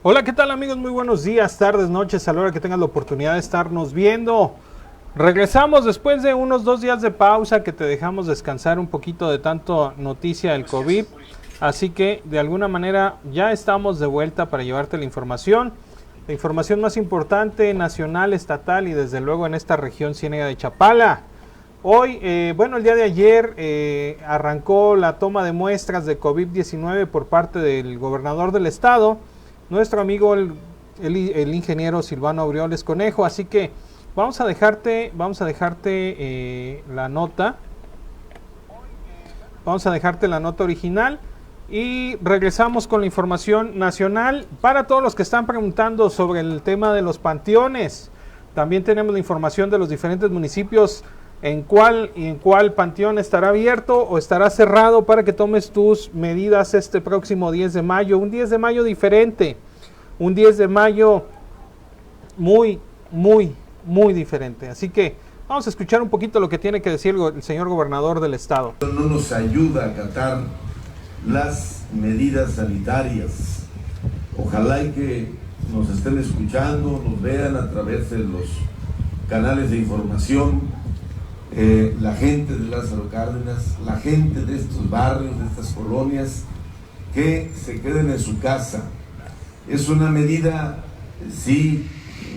Hola, ¿qué tal amigos? Muy buenos días, tardes, noches, a la hora que tengas la oportunidad de estarnos viendo. Regresamos después de unos 2 días de pausa que te dejamos descansar un poquito de tanto noticia del COVID. Así que de alguna manera ya estamos de vuelta para llevarte la información más importante, nacional, estatal y desde luego en esta región Ciénega de Chapala. Hoy, el día de ayer arrancó la toma de muestras de COVID-19 por parte del gobernador del estado, nuestro amigo el ingeniero Silvano Aureoles Conejo. Así que vamos a dejarte la nota, original y regresamos con la información nacional para todos los que están preguntando sobre el tema de los panteones. También tenemos la información de los diferentes municipios en cuál panteón estará abierto o estará cerrado para que tomes tus medidas este próximo 10 de mayo. Un 10 de mayo diferente, un 10 de mayo muy, muy, muy diferente. Así que vamos a escuchar un poquito lo que tiene que decir el señor gobernador del estado. No nos ayuda a acatar las medidas sanitarias. Ojalá y que nos estén escuchando, nos vean a través de los canales de información. La gente de Lázaro Cárdenas, la gente de estos barrios, de estas colonias, que se queden en su casa. Es una medida, sí,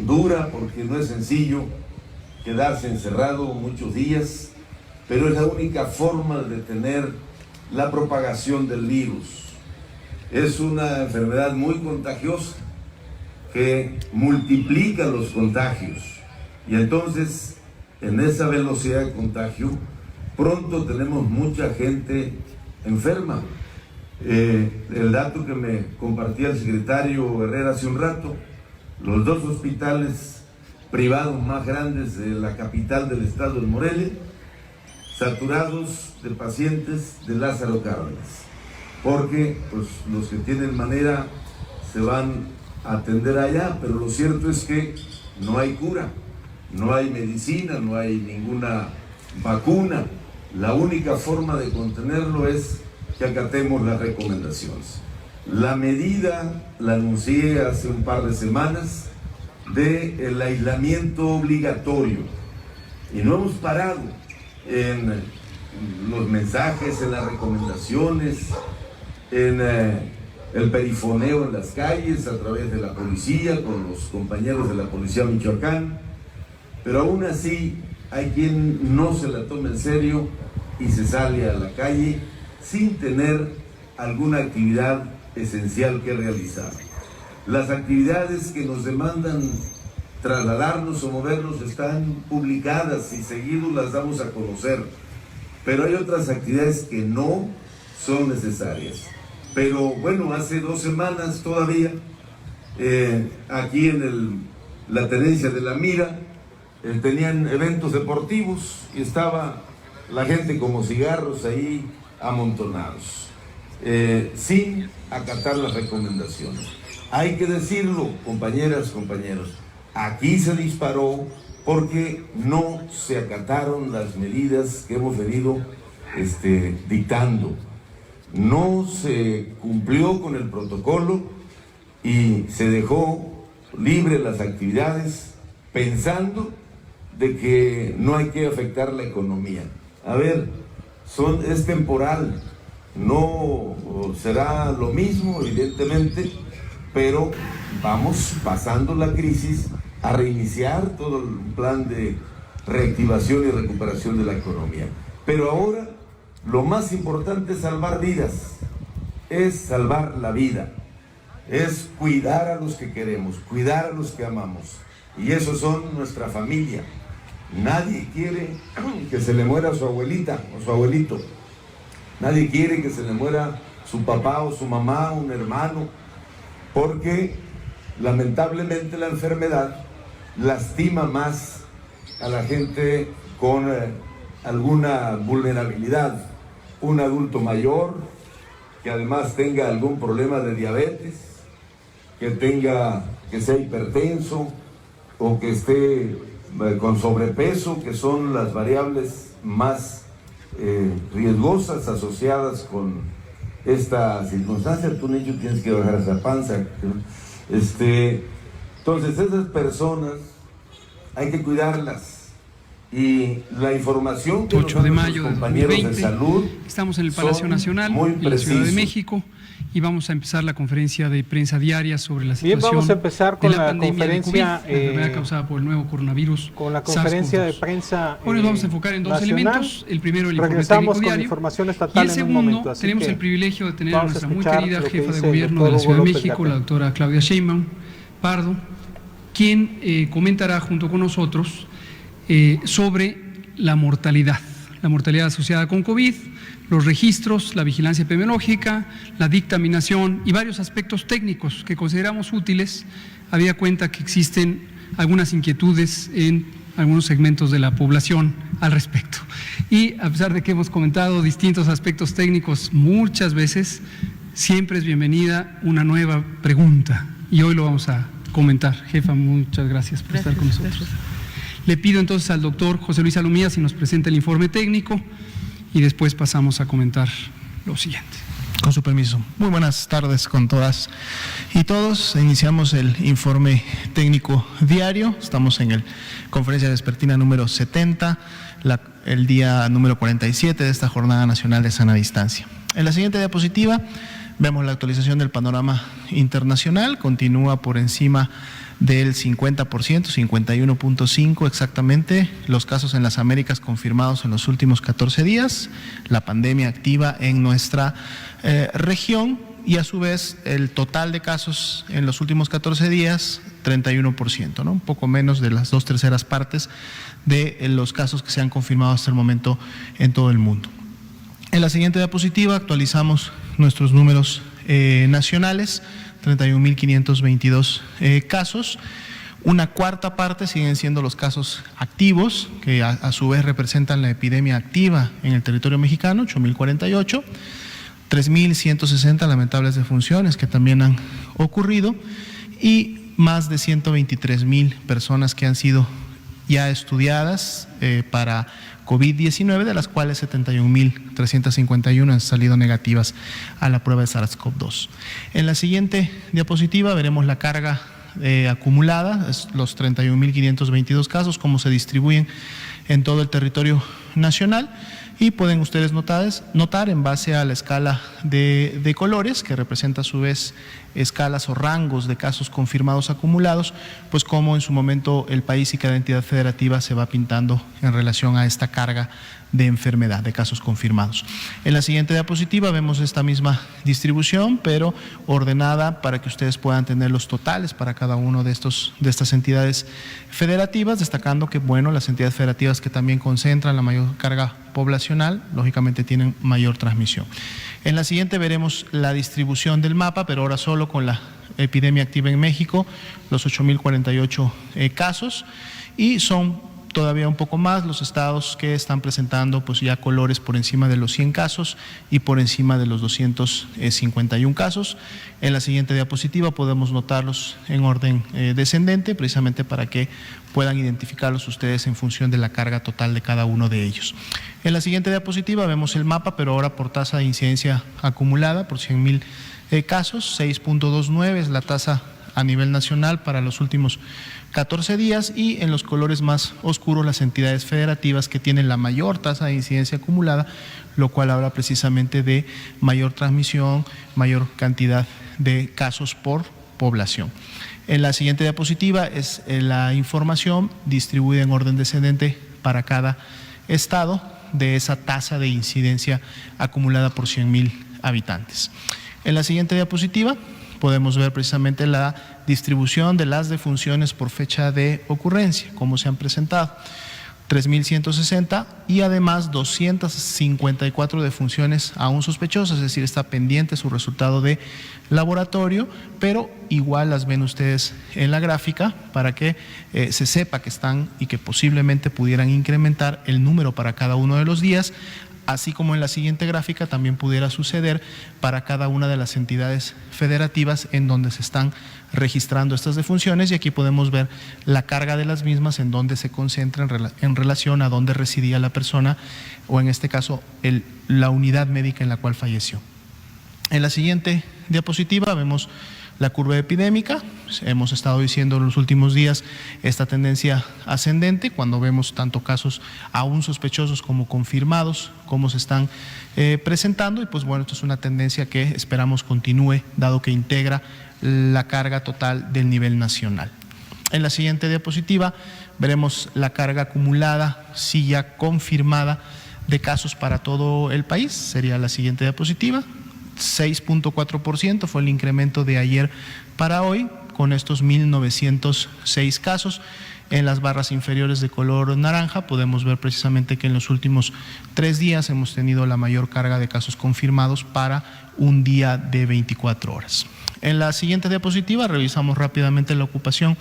dura, porque no es sencillo quedarse encerrado muchos días, pero es la única forma de detener la propagación del virus. Es una enfermedad muy contagiosa que multiplica los contagios y entonces en esa velocidad de contagio pronto tenemos mucha gente enferma. El dato que me compartía el secretario Herrera hace un rato, los 2 hospitales privados más grandes de la capital del estado de Morelia, saturados de pacientes de Lázaro Cárdenas, porque pues, los que tienen manera se van a atender allá, pero lo cierto es que no hay cura, no hay medicina, no hay ninguna vacuna. La única forma de contenerlo es que acatemos las recomendaciones. La medida la anuncié hace un par de semanas del aislamiento obligatorio y no hemos parado en los mensajes, en las recomendaciones, en el perifoneo en las calles a través de la policía, con los compañeros de la Policía Michoacán, pero aún así hay quien no se la toma en serio y se sale a la calle sin tener alguna actividad esencial que realizar. Las actividades que nos demandan trasladarnos o movernos están publicadas y seguido las damos a conocer, pero hay otras actividades que no son necesarias. Pero bueno, hace 2 semanas todavía, aquí en la tenencia de La Mira, tenían eventos deportivos y estaba la gente como cigarros ahí amontonados, sin acatar las recomendaciones. Hay que decirlo, compañeras, compañeros, aquí se disparó porque no se acataron las medidas que hemos venido dictando. No se cumplió con el protocolo y se dejó libre las actividades pensando de que no hay que afectar la economía. A ver, es temporal, no será lo mismo, evidentemente, pero vamos pasando la crisis a reiniciar todo el plan de reactivación y recuperación de la economía. Pero ahora lo más importante es salvar vidas, es salvar la vida, es cuidar a los que queremos, cuidar a los que amamos, y esos son nuestra familia. Nadie quiere que se le muera su abuelita o su abuelito, nadie quiere que se le muera su papá o su mamá, un hermano, porque lamentablemente la enfermedad lastima más a la gente con alguna vulnerabilidad. Un adulto mayor que además tenga algún problema de diabetes, que sea hipertenso o que esté con sobrepeso, que son las variables más riesgosas asociadas con esta circunstancia. Tú, niño, tienes que bajar esa panza. Entonces esas personas hay que cuidarlas. Y la información que 8 de mayo los de compañeros 2020, de salud estamos en el Palacio Nacional, en la Ciudad de México, y vamos a empezar la conferencia de prensa diaria sobre la situación. Bien, vamos a empezar con de la pandemia conferencia, de COVID, la enfermedad causada por el nuevo coronavirus. Con la conferencia de SARS-CoV-2. prensa Hoy nos vamos a enfocar en dos nacional. elementos. El primero, el informe Regresamos técnico con diario. información estatal Y el en segundo, un momento. Así tenemos que el privilegio de tener a vamos a nuestra muy escuchar querida lo que jefa de dice el gobierno doctor de la Ciudad de Hugo López México, la Gatell. doctora Claudia Sheinbaum Pardo, quien comentará junto con nosotros sobre la mortalidad asociada con COVID, los registros, la vigilancia epidemiológica, la dictaminación y varios aspectos técnicos que consideramos útiles, habida cuenta que existen algunas inquietudes en algunos segmentos de la población al respecto. Y a pesar de que hemos comentado distintos aspectos técnicos muchas veces, siempre es bienvenida una nueva pregunta y hoy lo vamos a comentar. Jefa, muchas gracias por estar con nosotros. Gracias. Le pido entonces al doctor José Luis Alumía si nos presenta el informe técnico y después pasamos a comentar lo siguiente. Con su permiso. Muy buenas tardes con todas y todos. Iniciamos el informe técnico diario. Estamos en el conferencia vespertina número 70, el día número 47 de esta Jornada Nacional de Sana Distancia. En la siguiente diapositiva vemos la actualización del panorama internacional. Continúa por encima del 50%, 51.5% exactamente, los casos en las Américas confirmados en los últimos 14 días, la pandemia activa en nuestra región y a su vez el total de casos en los últimos 14 días, 31%, ¿no? Un poco menos de las 2/3 partes de los casos que se han confirmado hasta el momento en todo el mundo. En la siguiente diapositiva actualizamos nuestros números nacionales. 31.522 casos. Una cuarta parte siguen siendo los casos activos, que a su vez representan la epidemia activa en el territorio mexicano, 8.048, 3.160 lamentables defunciones que también han ocurrido y más de 123.000 personas que han sido ya estudiadas para COVID-19, de las cuales 71.351 han salido negativas a la prueba de SARS-CoV-2. En la siguiente diapositiva veremos la carga acumulada, los 31.522 casos, cómo se distribuyen en todo el territorio nacional. Y pueden ustedes notar en base a la escala de colores, que representa a su vez escalas o rangos de casos confirmados acumulados, pues cómo en su momento el país y cada entidad federativa se va pintando en relación a esta carga de enfermedad, de casos confirmados. En la siguiente diapositiva vemos esta misma distribución, pero ordenada para que ustedes puedan tener los totales para cada uno de estas entidades federativas, destacando que, bueno, las entidades federativas que también concentran la mayor carga poblacional, lógicamente tienen mayor transmisión. En la siguiente veremos la distribución del mapa, pero ahora solo con la epidemia activa en México, los 8.048 casos, y son todavía un poco más los estados que están presentando pues ya colores por encima de los 100 casos y por encima de los 251 casos. En la siguiente diapositiva podemos notarlos en orden descendente, precisamente para que puedan identificarlos ustedes en función de la carga total de cada uno de ellos. En la siguiente diapositiva vemos el mapa, pero ahora por tasa de incidencia acumulada por 100.000 casos, 6.29 es la tasa a nivel nacional para los últimos 14 días y en los colores más oscuros las entidades federativas que tienen la mayor tasa de incidencia acumulada, lo cual habla precisamente de mayor transmisión, mayor cantidad de casos por población. En la siguiente diapositiva es la información distribuida en orden descendente para cada estado de esa tasa de incidencia acumulada por 100.000 habitantes. En la siguiente diapositiva podemos ver precisamente la distribución de las defunciones por fecha de ocurrencia, cómo se han presentado. 3.160 y además 254 defunciones aún sospechosas, es decir, está pendiente su resultado de laboratorio, pero igual las ven ustedes en la gráfica para que se sepa que están y que posiblemente pudieran incrementar el número para cada uno de los días, así como en la siguiente gráfica también pudiera suceder para cada una de las entidades federativas en donde se están registrando estas defunciones, y aquí podemos ver la carga de las mismas en donde se concentra en relación a dónde residía la persona o en este caso la unidad médica en la cual falleció. En la siguiente diapositiva vemos la curva epidémica. Hemos estado diciendo en los últimos días esta tendencia ascendente, cuando vemos tanto casos aún sospechosos como confirmados, cómo se están presentando, y pues bueno, esto es una tendencia que esperamos continúe, dado que integra la carga total del nivel nacional. En la siguiente diapositiva veremos la carga acumulada, sí ya confirmada, de casos para todo el país. Sería la siguiente diapositiva. 6.4% fue el incremento de ayer para hoy, con estos 1.906 casos. En las barras inferiores de color naranja podemos ver precisamente que en los últimos 3 días hemos tenido la mayor carga de casos confirmados para un día de 24 horas. En la siguiente diapositiva revisamos rápidamente la ocupación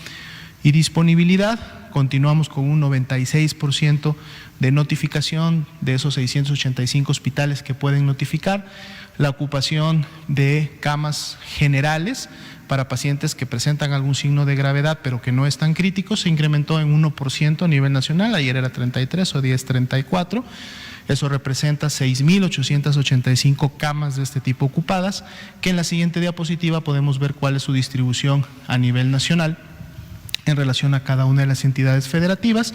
y disponibilidad. Continuamos con un 96% de notificación de esos 685 hospitales que pueden notificar. La ocupación de camas generales para pacientes que presentan algún signo de gravedad pero que no están críticos se incrementó en 1% a nivel nacional. Ayer era 33, hoy día es 34. Eso representa 6.885 camas de este tipo ocupadas, que en la siguiente diapositiva podemos ver cuál es su distribución a nivel nacional en relación a cada una de las entidades federativas.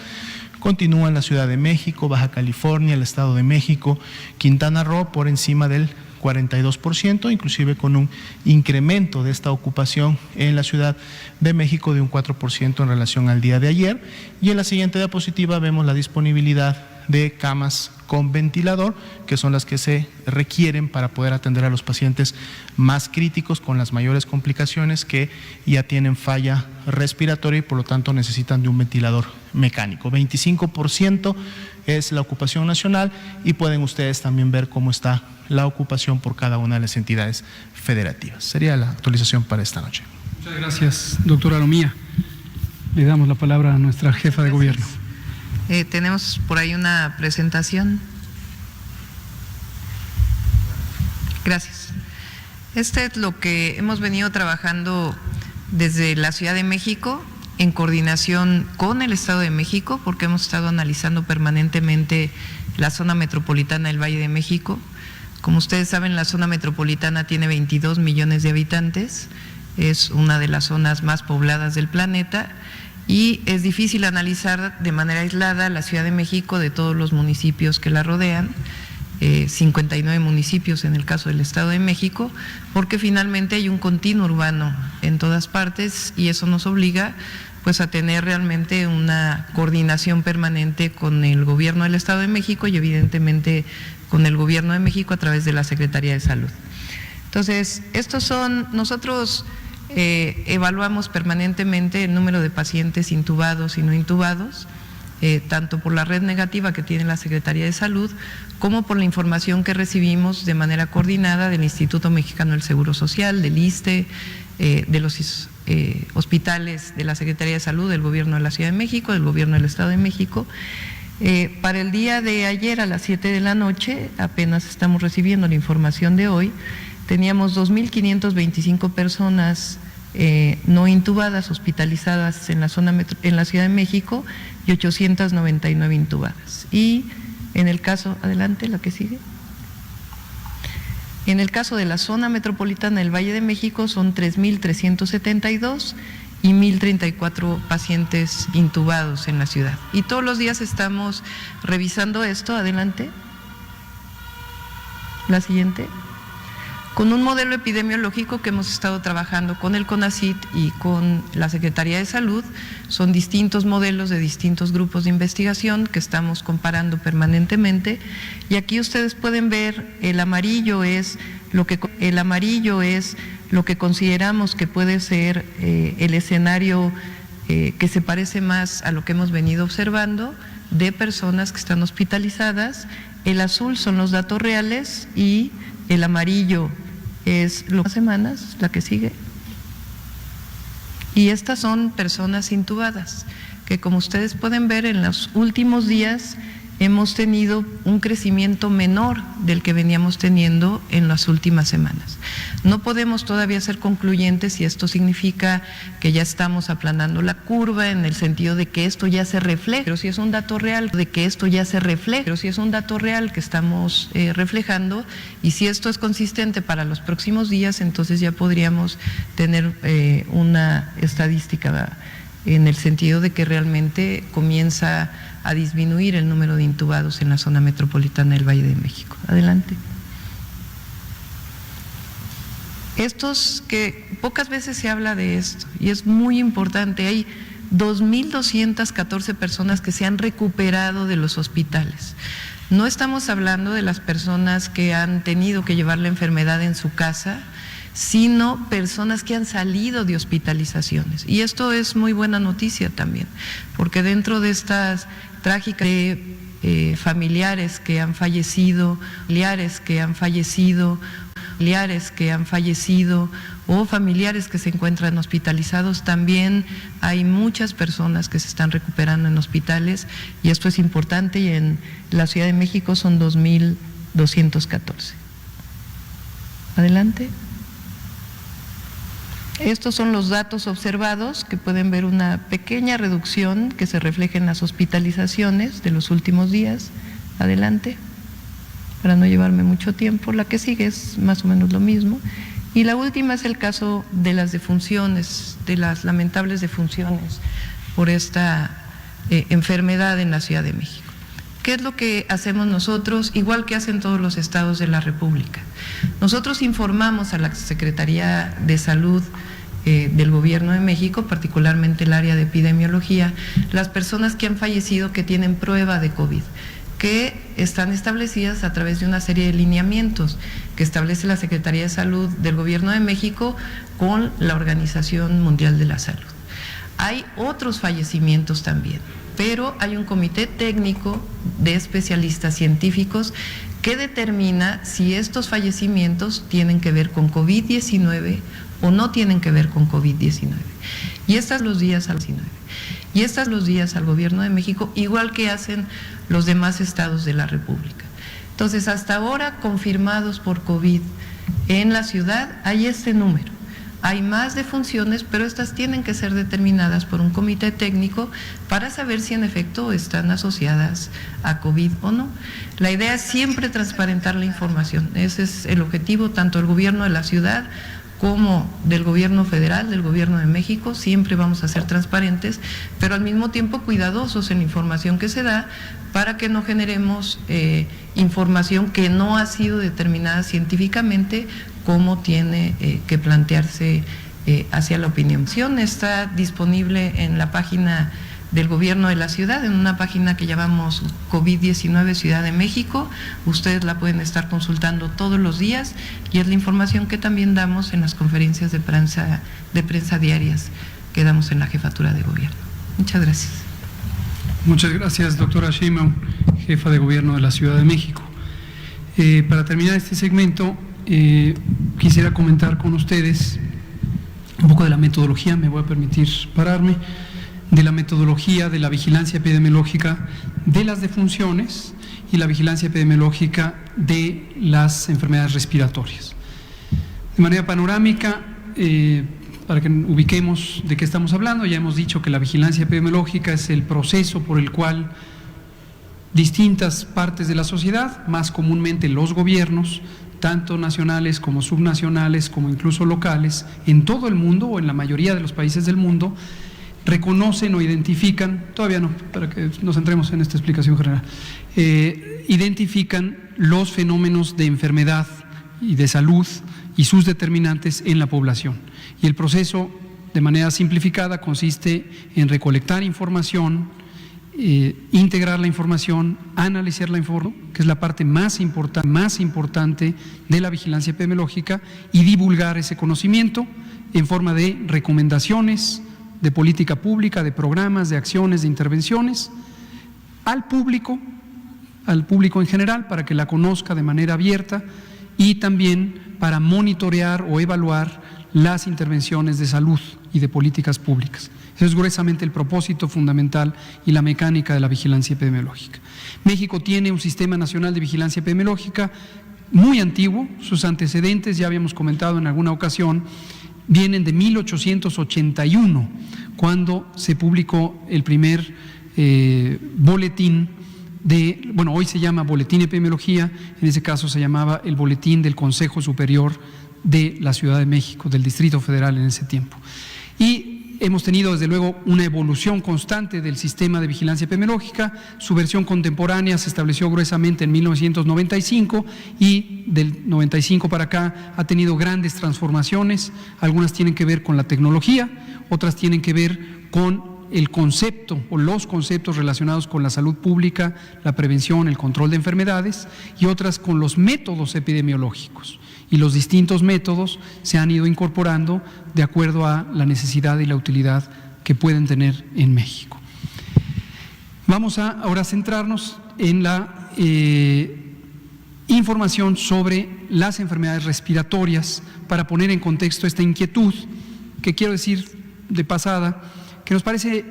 Continúa en la Ciudad de México, Baja California, el Estado de México, Quintana Roo por encima del 42%, inclusive con un incremento de esta ocupación en la Ciudad de México de un 4% en relación al día de ayer. Y en la siguiente diapositiva vemos la disponibilidad de camas con ventilador, que son las que se requieren para poder atender a los pacientes más críticos con las mayores complicaciones, que ya tienen falla respiratoria y por lo tanto necesitan de un ventilador mecánico. 25% es la ocupación nacional, y pueden ustedes también ver cómo está la ocupación por cada una de las entidades federativas. Sería la actualización para esta noche. Muchas gracias, doctora Lomía. Le damos la palabra a nuestra jefa de gobierno. Tenemos por ahí una presentación. Gracias. Este es lo que hemos venido trabajando desde la Ciudad de México en coordinación con el Estado de México, porque hemos estado analizando permanentemente la zona metropolitana del Valle de México. Como ustedes saben, la zona metropolitana tiene 22 millones de habitantes, es una de las zonas más pobladas del planeta, y es difícil analizar de manera aislada la Ciudad de México de todos los municipios que la rodean, 59 municipios en el caso del Estado de México, porque finalmente hay un continuo urbano en todas partes, y eso nos obliga pues a tener realmente una coordinación permanente con el gobierno del Estado de México y evidentemente con el gobierno de México a través de la Secretaría de Salud. Entonces, nosotros evaluamos permanentemente el número de pacientes intubados y no intubados, tanto por la red negativa que tiene la Secretaría de Salud, como por la información que recibimos de manera coordinada del Instituto Mexicano del Seguro Social, del ISSSTE, de los hospitales de la Secretaría de Salud, del Gobierno de la Ciudad de México, del Gobierno del Estado de México. Para el día de ayer a las 7 de la noche, apenas estamos recibiendo la información de hoy, teníamos 2.525 personas no intubadas, hospitalizadas en la Ciudad de México, y 899 intubadas. Y en el caso, adelante, la que sigue. En el caso de la zona metropolitana del Valle de México son 3.372 y 1.034 pacientes intubados en la ciudad. Y todos los días estamos revisando esto, adelante. La siguiente. Con un modelo epidemiológico que hemos estado trabajando con el CONACYT y con la Secretaría de Salud. Son distintos modelos de distintos grupos de investigación que estamos comparando permanentemente, y aquí ustedes pueden ver el amarillo es lo que consideramos que puede ser el escenario que se parece más a lo que hemos venido observando de personas que están hospitalizadas. El azul son los datos reales y el amarillo es las semanas, la que sigue. Y estas son personas intubadas, que como ustedes pueden ver en los últimos días hemos tenido un crecimiento menor del que veníamos teniendo en las últimas semanas. No podemos todavía ser concluyentes y esto significa que ya estamos aplanando la curva en el sentido de que esto ya se refleja, pero si es un dato real, que estamos reflejando, y si esto es consistente para los próximos días, entonces ya podríamos tener una estadística en el sentido de que realmente comienza a disminuir el número de intubados en la zona metropolitana del Valle de México. Adelante. Estos que pocas veces se habla de esto y es muy importante, hay 2.214 personas que se han recuperado de los hospitales. No estamos hablando de las personas que han tenido que llevar la enfermedad en su casa, sino personas que han salido de hospitalizaciones. Y esto es muy buena noticia también, porque dentro de estas trágicas familiares que han fallecido, o familiares que se encuentran hospitalizados, también hay muchas personas que se están recuperando en hospitales, y esto es importante, y en la Ciudad de México son 2.214. Adelante. Estos son los datos observados, que pueden ver una pequeña reducción que se refleja en las hospitalizaciones de los últimos días. Adelante, para no llevarme mucho tiempo. La que sigue es más o menos lo mismo. Y la última es el caso de las defunciones, de las lamentables defunciones por esta enfermedad en la Ciudad de México. ¿Qué es lo que hacemos nosotros? Igual que hacen todos los estados de la República. Nosotros informamos a la Secretaría de Salud del Gobierno de México, particularmente el área de epidemiología, las personas que han fallecido que tienen prueba de COVID, que están establecidas a través de una serie de lineamientos que establece la Secretaría de Salud del Gobierno de México con la Organización Mundial de la Salud. Hay otros fallecimientos también, pero hay un comité técnico de especialistas científicos que determina si estos fallecimientos tienen que ver con COVID-19 o no tienen que ver con COVID-19. Y estas los días al Gobierno de México, igual que hacen los demás estados de la República. Entonces, hasta ahora confirmados por COVID en la ciudad hay este número. Hay más defunciones, pero estas tienen que ser determinadas por un comité técnico para saber si en efecto están asociadas a COVID o no. La idea es siempre transparentar la información. Ese es el objetivo tanto del gobierno de la ciudad como del gobierno federal, del gobierno de México. Siempre vamos a ser transparentes, pero al mismo tiempo cuidadosos en la información que se da para que no generemos información que no ha sido determinada científicamente como tiene que plantearse hacia la opinión. Está disponible en la página del gobierno de la ciudad, en una página que llamamos COVID-19 Ciudad de México. Ustedes la pueden estar consultando todos los días y es la información que también damos en las conferencias de prensa diarias que damos en la jefatura de gobierno. Muchas gracias. Muchas gracias, doctora Sheinbaum, jefa de gobierno de la Ciudad de México. Para terminar este segmento, quisiera comentar con ustedes un poco de la metodología, me voy a permitir pararme, de la metodología de la vigilancia epidemiológica de las defunciones y la vigilancia epidemiológica de las enfermedades respiratorias. De manera panorámica, para que ubiquemos de qué estamos hablando, ya hemos dicho que la vigilancia epidemiológica es el proceso por el cual distintas partes de la sociedad, más comúnmente los gobiernos, tanto nacionales como subnacionales, como incluso locales, en todo el mundo o en la mayoría de los países del mundo, reconocen o identifican, todavía no, para que nos centremos en esta explicación general, identifican los fenómenos de enfermedad y de salud y sus determinantes en la población. Y el proceso, de manera simplificada, consiste en recolectar información, integrar la información, analizar la información, que es la parte más importante de la vigilancia epidemiológica, y divulgar ese conocimiento en forma de recomendaciones, de política pública, de programas, de acciones, de intervenciones, al público en general, para que la conozca de manera abierta, y también para monitorear o evaluar las intervenciones de salud y de políticas públicas. Eso es gruesamente el propósito fundamental y la mecánica de la vigilancia epidemiológica. México tiene un sistema nacional de vigilancia epidemiológica muy antiguo, sus antecedentes, ya habíamos comentado en alguna ocasión, vienen de 1881, cuando se publicó el primer boletín hoy se llama Boletín de Epidemiología, en ese caso se llamaba el Boletín del Consejo Superior de la Ciudad de México, del Distrito Federal en ese tiempo. Y hemos tenido desde luego una evolución constante del sistema de vigilancia epidemiológica. Su versión contemporánea se estableció gruesamente en 1995 y del 95 para acá ha tenido grandes transformaciones. Algunas tienen que ver con la tecnología, otras tienen que ver con el concepto o los conceptos relacionados con la salud pública, la prevención, el control de enfermedades, y otras con los métodos epidemiológicos. Y los distintos métodos se han ido incorporando de acuerdo a la necesidad y la utilidad que pueden tener en México. Vamos a ahora centrarnos en la información sobre las enfermedades respiratorias para poner en contexto esta inquietud que quiero decir de pasada, que nos parece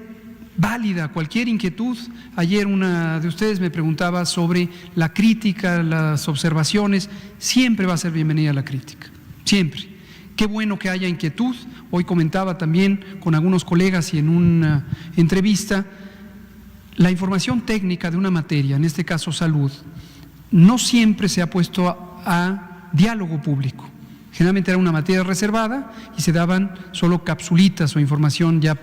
válida cualquier inquietud. Ayer una de ustedes me preguntaba sobre la crítica, las observaciones. Siempre va a ser bienvenida la crítica, siempre. Qué bueno que haya inquietud. Hoy comentaba también con algunos colegas y en una entrevista, la información técnica de una materia, en este caso salud, no siempre se ha puesto a diálogo público. Generalmente era una materia reservada y se daban solo capsulitas o información ya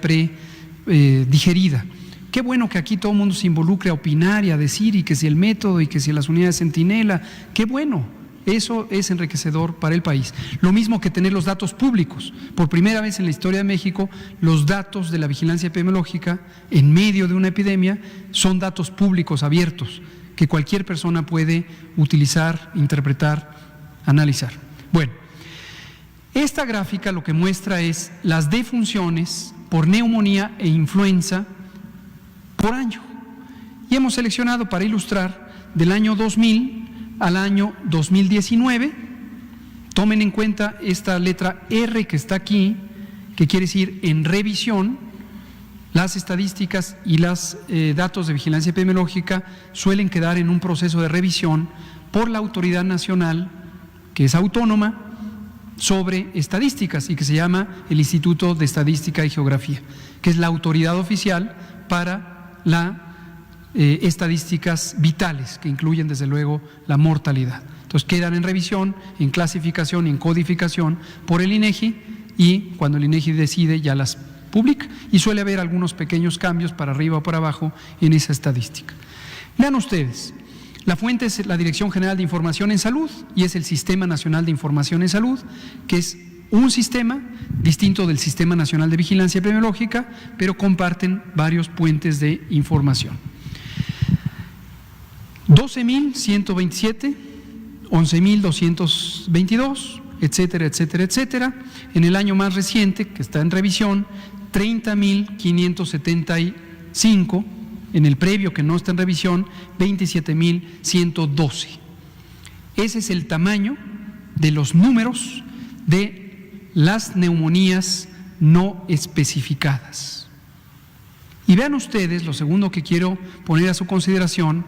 digerida. Qué bueno que aquí todo el mundo se involucre a opinar y a decir, y que si el método y que si las unidades centinela, qué bueno, eso es enriquecedor para el país. Lo mismo que tener los datos públicos. Por primera vez en la historia de México, los datos de la vigilancia epidemiológica en medio de una epidemia son datos públicos abiertos que cualquier persona puede utilizar, interpretar, analizar. Bueno, esta gráfica lo que muestra es las defunciones por neumonía e influenza por año. Y hemos seleccionado para ilustrar del año 2000 al año 2019. Tomen en cuenta esta letra R que está aquí, que quiere decir en revisión. Las estadísticas y los datos de vigilancia epidemiológica suelen quedar en un proceso de revisión por la autoridad nacional, que es autónoma, sobre estadísticas y que se llama el Instituto de Estadística y Geografía, que es la autoridad oficial para las estadísticas vitales, que incluyen desde luego la mortalidad. Entonces quedan en revisión, en clasificación y en codificación por el INEGI, y cuando el INEGI decide ya las publica, y suele haber algunos pequeños cambios para arriba o para abajo en esa estadística. Vean ustedes. La fuente es la Dirección General de Información en Salud y es el Sistema Nacional de Información en Salud, que es un sistema distinto del Sistema Nacional de Vigilancia Epidemiológica, pero comparten varios puentes de información. 12.127, 11.222, etcétera, etcétera, etcétera. En el año más reciente, que está en revisión, 30.575. En el previo, que no está en revisión, 27.112. Ese es el tamaño de los números de las neumonías no especificadas. Y vean ustedes, lo segundo que quiero poner a su consideración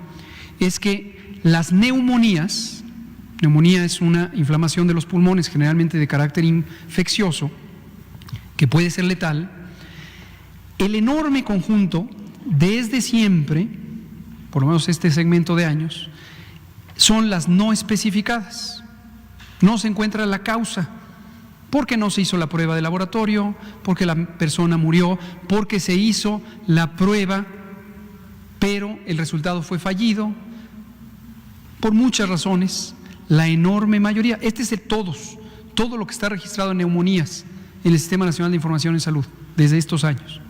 es que las neumonías, neumonía es una inflamación de los pulmones generalmente de carácter infeccioso, que puede ser letal. El enorme conjunto desde siempre, por lo menos este segmento de años, son las no especificadas. No se encuentra la causa, porque no se hizo la prueba de laboratorio, porque la persona murió, porque se hizo la prueba, pero el resultado fue fallido, por muchas razones. La enorme mayoría, este es de todos, todo lo que está registrado en neumonías en el Sistema Nacional de Información en Salud desde estos años.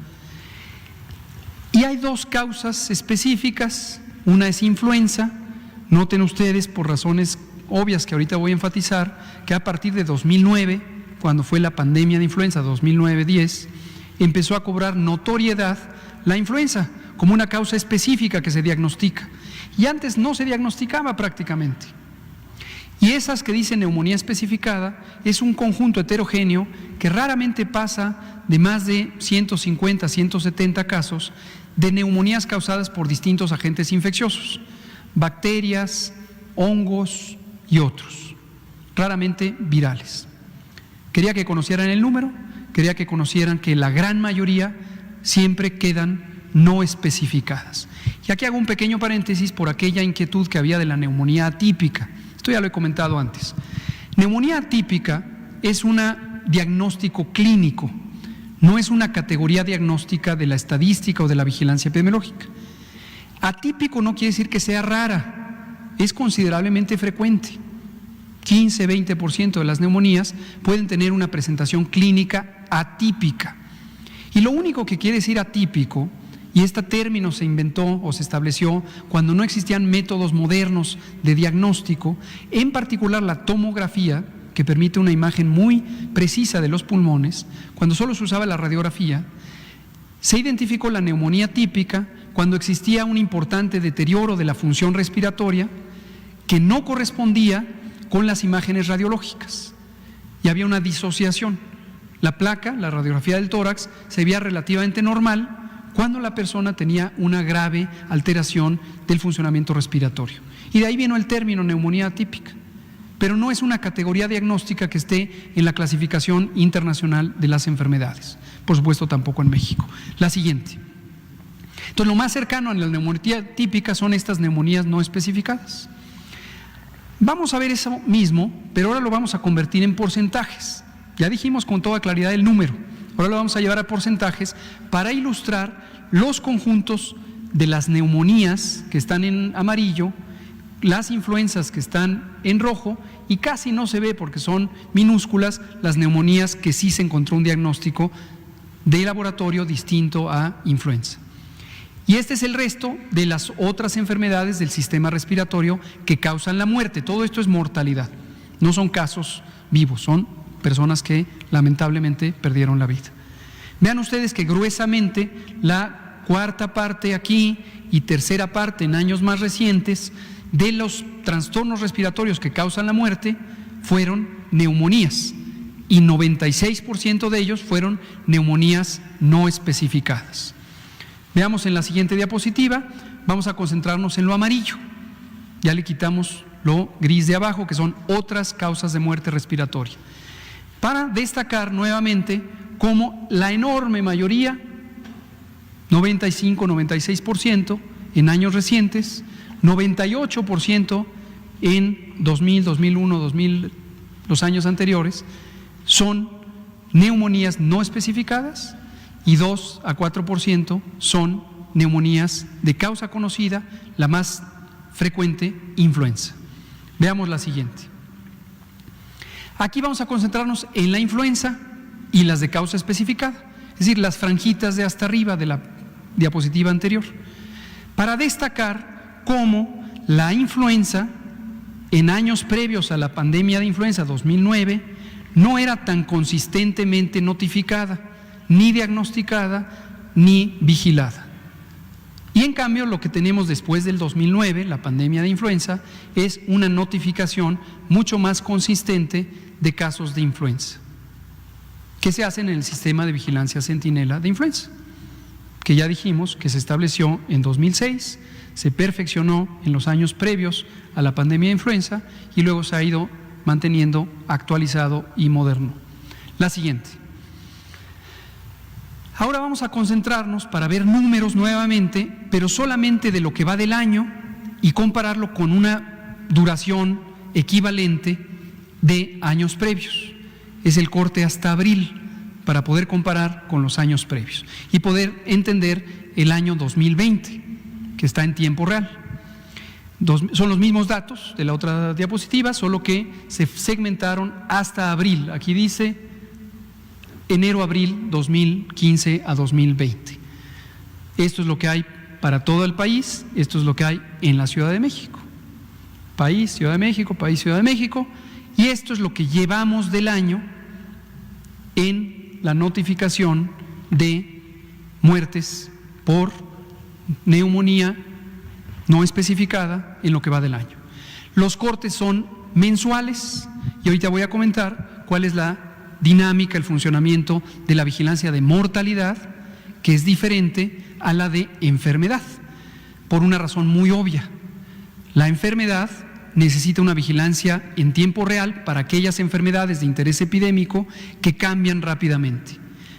Y hay dos causas específicas, una es influenza. Noten ustedes, por razones obvias que ahorita voy a enfatizar, que a partir de 2009, cuando fue la pandemia de influenza, 2009-10, empezó a cobrar notoriedad la influenza como una causa específica que se diagnostica. Y antes no se diagnosticaba prácticamente. Y esas que dicen neumonía especificada es un conjunto heterogéneo que raramente pasa de más de 150, 170 casos de neumonías causadas por distintos agentes infecciosos, bacterias, hongos y otros, raramente virales. Quería que conocieran el número, quería que conocieran que la gran mayoría siempre quedan no especificadas. Y aquí hago un pequeño paréntesis por aquella inquietud que había de la neumonía atípica. Esto ya lo he comentado antes. Neumonía atípica es un diagnóstico clínico, no es una categoría diagnóstica de la estadística o de la vigilancia epidemiológica. Atípico no quiere decir que sea rara, es considerablemente frecuente. 15-20% de las neumonías pueden tener una presentación clínica atípica. Y lo único que quiere decir atípico, y este término se inventó o se estableció cuando no existían métodos modernos de diagnóstico, en particular la tomografía, que permite una imagen muy precisa de los pulmones, cuando solo se usaba la radiografía, se identificó la neumonía típica cuando existía un importante deterioro de la función respiratoria que no correspondía con las imágenes radiológicas y había una disociación. La placa, la radiografía del tórax, se veía relativamente normal cuando la persona tenía una grave alteración del funcionamiento respiratorio. Y de ahí vino el término neumonía atípica, pero no es una categoría diagnóstica que esté en la clasificación internacional de las enfermedades, por supuesto tampoco en México. La siguiente. Entonces, lo más cercano a la neumonía típica son estas neumonías no especificadas. Vamos a ver eso mismo, pero ahora lo vamos a convertir en porcentajes. Ya dijimos con toda claridad el número, ahora lo vamos a llevar a porcentajes para ilustrar los conjuntos de las neumonías que están en amarillo, las influencias que están en rojo y casi no se ve porque son minúsculas las neumonías que sí se encontró un diagnóstico de laboratorio distinto a influenza. Y este es el resto de las otras enfermedades del sistema respiratorio que causan la muerte. Todo esto es mortalidad, no son casos vivos, son personas que lamentablemente perdieron la vida. Vean ustedes que gruesamente la cuarta parte aquí y tercera parte en años más recientes de los trastornos respiratorios que causan la muerte fueron neumonías y 96% de ellos fueron neumonías no especificadas. Veamos en la siguiente diapositiva, vamos a concentrarnos en lo amarillo. Ya le quitamos lo gris de abajo, que son otras causas de muerte respiratoria. Para destacar nuevamente cómo la enorme mayoría, 95-96% en años recientes, 98% en 2000, 2001, 2000, los años anteriores, son neumonías no especificadas y 2 a 4% son neumonías de causa conocida, la más frecuente, influenza. Veamos la siguiente. Aquí vamos a concentrarnos en la influenza y las de causa especificada, es decir, las franjitas de hasta arriba de la diapositiva anterior, para destacar cómo la influenza en años previos a la pandemia de influenza 2009 no era tan consistentemente notificada, ni diagnosticada, ni vigilada. Y en cambio lo que tenemos después del 2009, la pandemia de influenza, es una notificación mucho más consistente de casos de influenza, que se hacen en el sistema de vigilancia centinela de influenza, que ya dijimos que se estableció en 2006, se perfeccionó en los años previos a la pandemia de influenza y luego se ha ido manteniendo actualizado y moderno. La siguiente. Ahora vamos a concentrarnos para ver números nuevamente, pero solamente de lo que va del año y compararlo con una duración equivalente de años previos. Es el corte hasta abril para poder comparar con los años previos y poder entender el año 2020, que está en tiempo real. Son los mismos datos de la otra diapositiva, solo que se segmentaron hasta abril. Aquí dice enero-abril 2015 a 2020. Esto es lo que hay para todo el país, esto es lo que hay en la Ciudad de México. País, Ciudad de México, país, Ciudad de México, y esto es lo que llevamos del año en la notificación de muertes por neumonía no especificada en lo que va del año. Los cortes son mensuales. Y ahorita voy a comentar cuál es la dinámica, el funcionamiento de la vigilancia de mortalidad, que es diferente a la de enfermedad, por una razón muy obvia. La enfermedad necesita una vigilancia en tiempo real para aquellas enfermedades de interés epidémico que cambian rápidamente.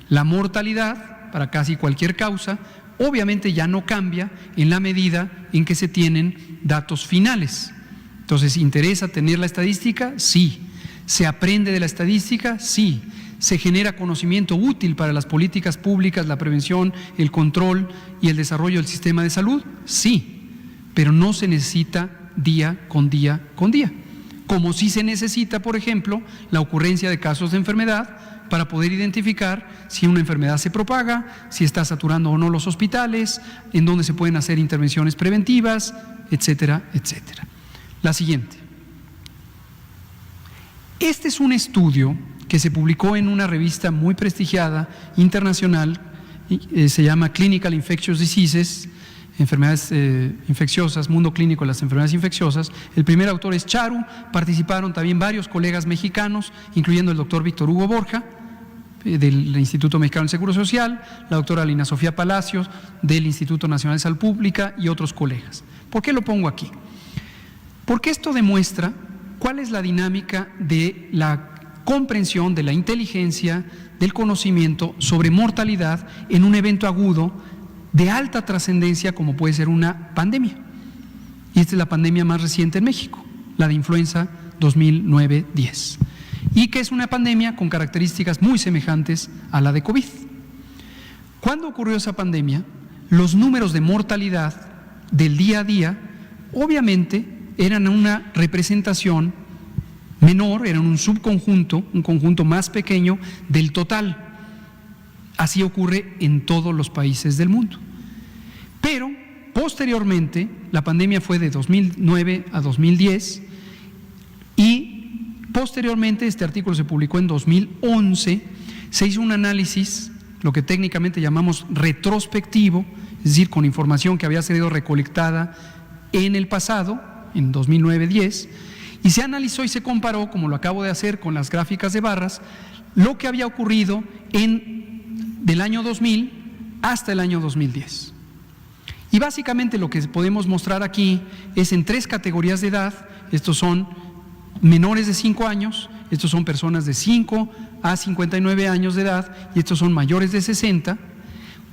La mortalidad, para casi cualquier causa, obviamente ya no cambia en la medida en que se tienen datos finales. Entonces, ¿interesa tener la estadística? Sí. ¿Se aprende de la estadística? Sí. ¿Se genera conocimiento útil para las políticas públicas, la prevención, el control y el desarrollo del sistema de salud? Sí, pero no se necesita día con día con día. Como sí se necesita, por ejemplo, la ocurrencia de casos de enfermedad para poder identificar si una enfermedad se propaga, si está saturando o no los hospitales, en dónde se pueden hacer intervenciones preventivas, etcétera, etcétera. La siguiente. Este es un estudio que se publicó en una revista muy prestigiada, internacional, se llama Clinical Infectious Diseases, enfermedades infecciosas, mundo clínico de las enfermedades infecciosas. El primer autor es Charu, participaron también varios colegas mexicanos, incluyendo el doctor Víctor Hugo Borja, del Instituto Mexicano del Seguro Social, la doctora Lina Sofía Palacios, del Instituto Nacional de Salud Pública y otros colegas. ¿Por qué lo pongo aquí? Porque esto demuestra cuál es la dinámica de la comprensión, de la inteligencia, del conocimiento sobre mortalidad en un evento agudo de alta trascendencia como puede ser una pandemia. Y esta es la pandemia más reciente en México, la de influenza 2009-10, y que es una pandemia con características muy semejantes a la de COVID. ¿Cuándo ocurrió esa pandemia? Los números de mortalidad del día a día obviamente eran una representación menor, eran un subconjunto, un conjunto más pequeño del total. Así ocurre en todos los países del mundo. Pero posteriormente, la pandemia fue de 2009 a 2010 y posteriormente, este artículo se publicó en 2011, se hizo un análisis, lo que técnicamente llamamos retrospectivo, es decir, con información que había sido recolectada en el pasado, en 2009-10, y se analizó y se comparó, como lo acabo de hacer con las gráficas de barras, lo que había ocurrido del año 2000 hasta el año 2010. Y básicamente lo que podemos mostrar aquí es en 3 categorías de edad. Estos son menores de 5 años, estos son personas de 5 a 59 años de edad y estos son mayores de 60,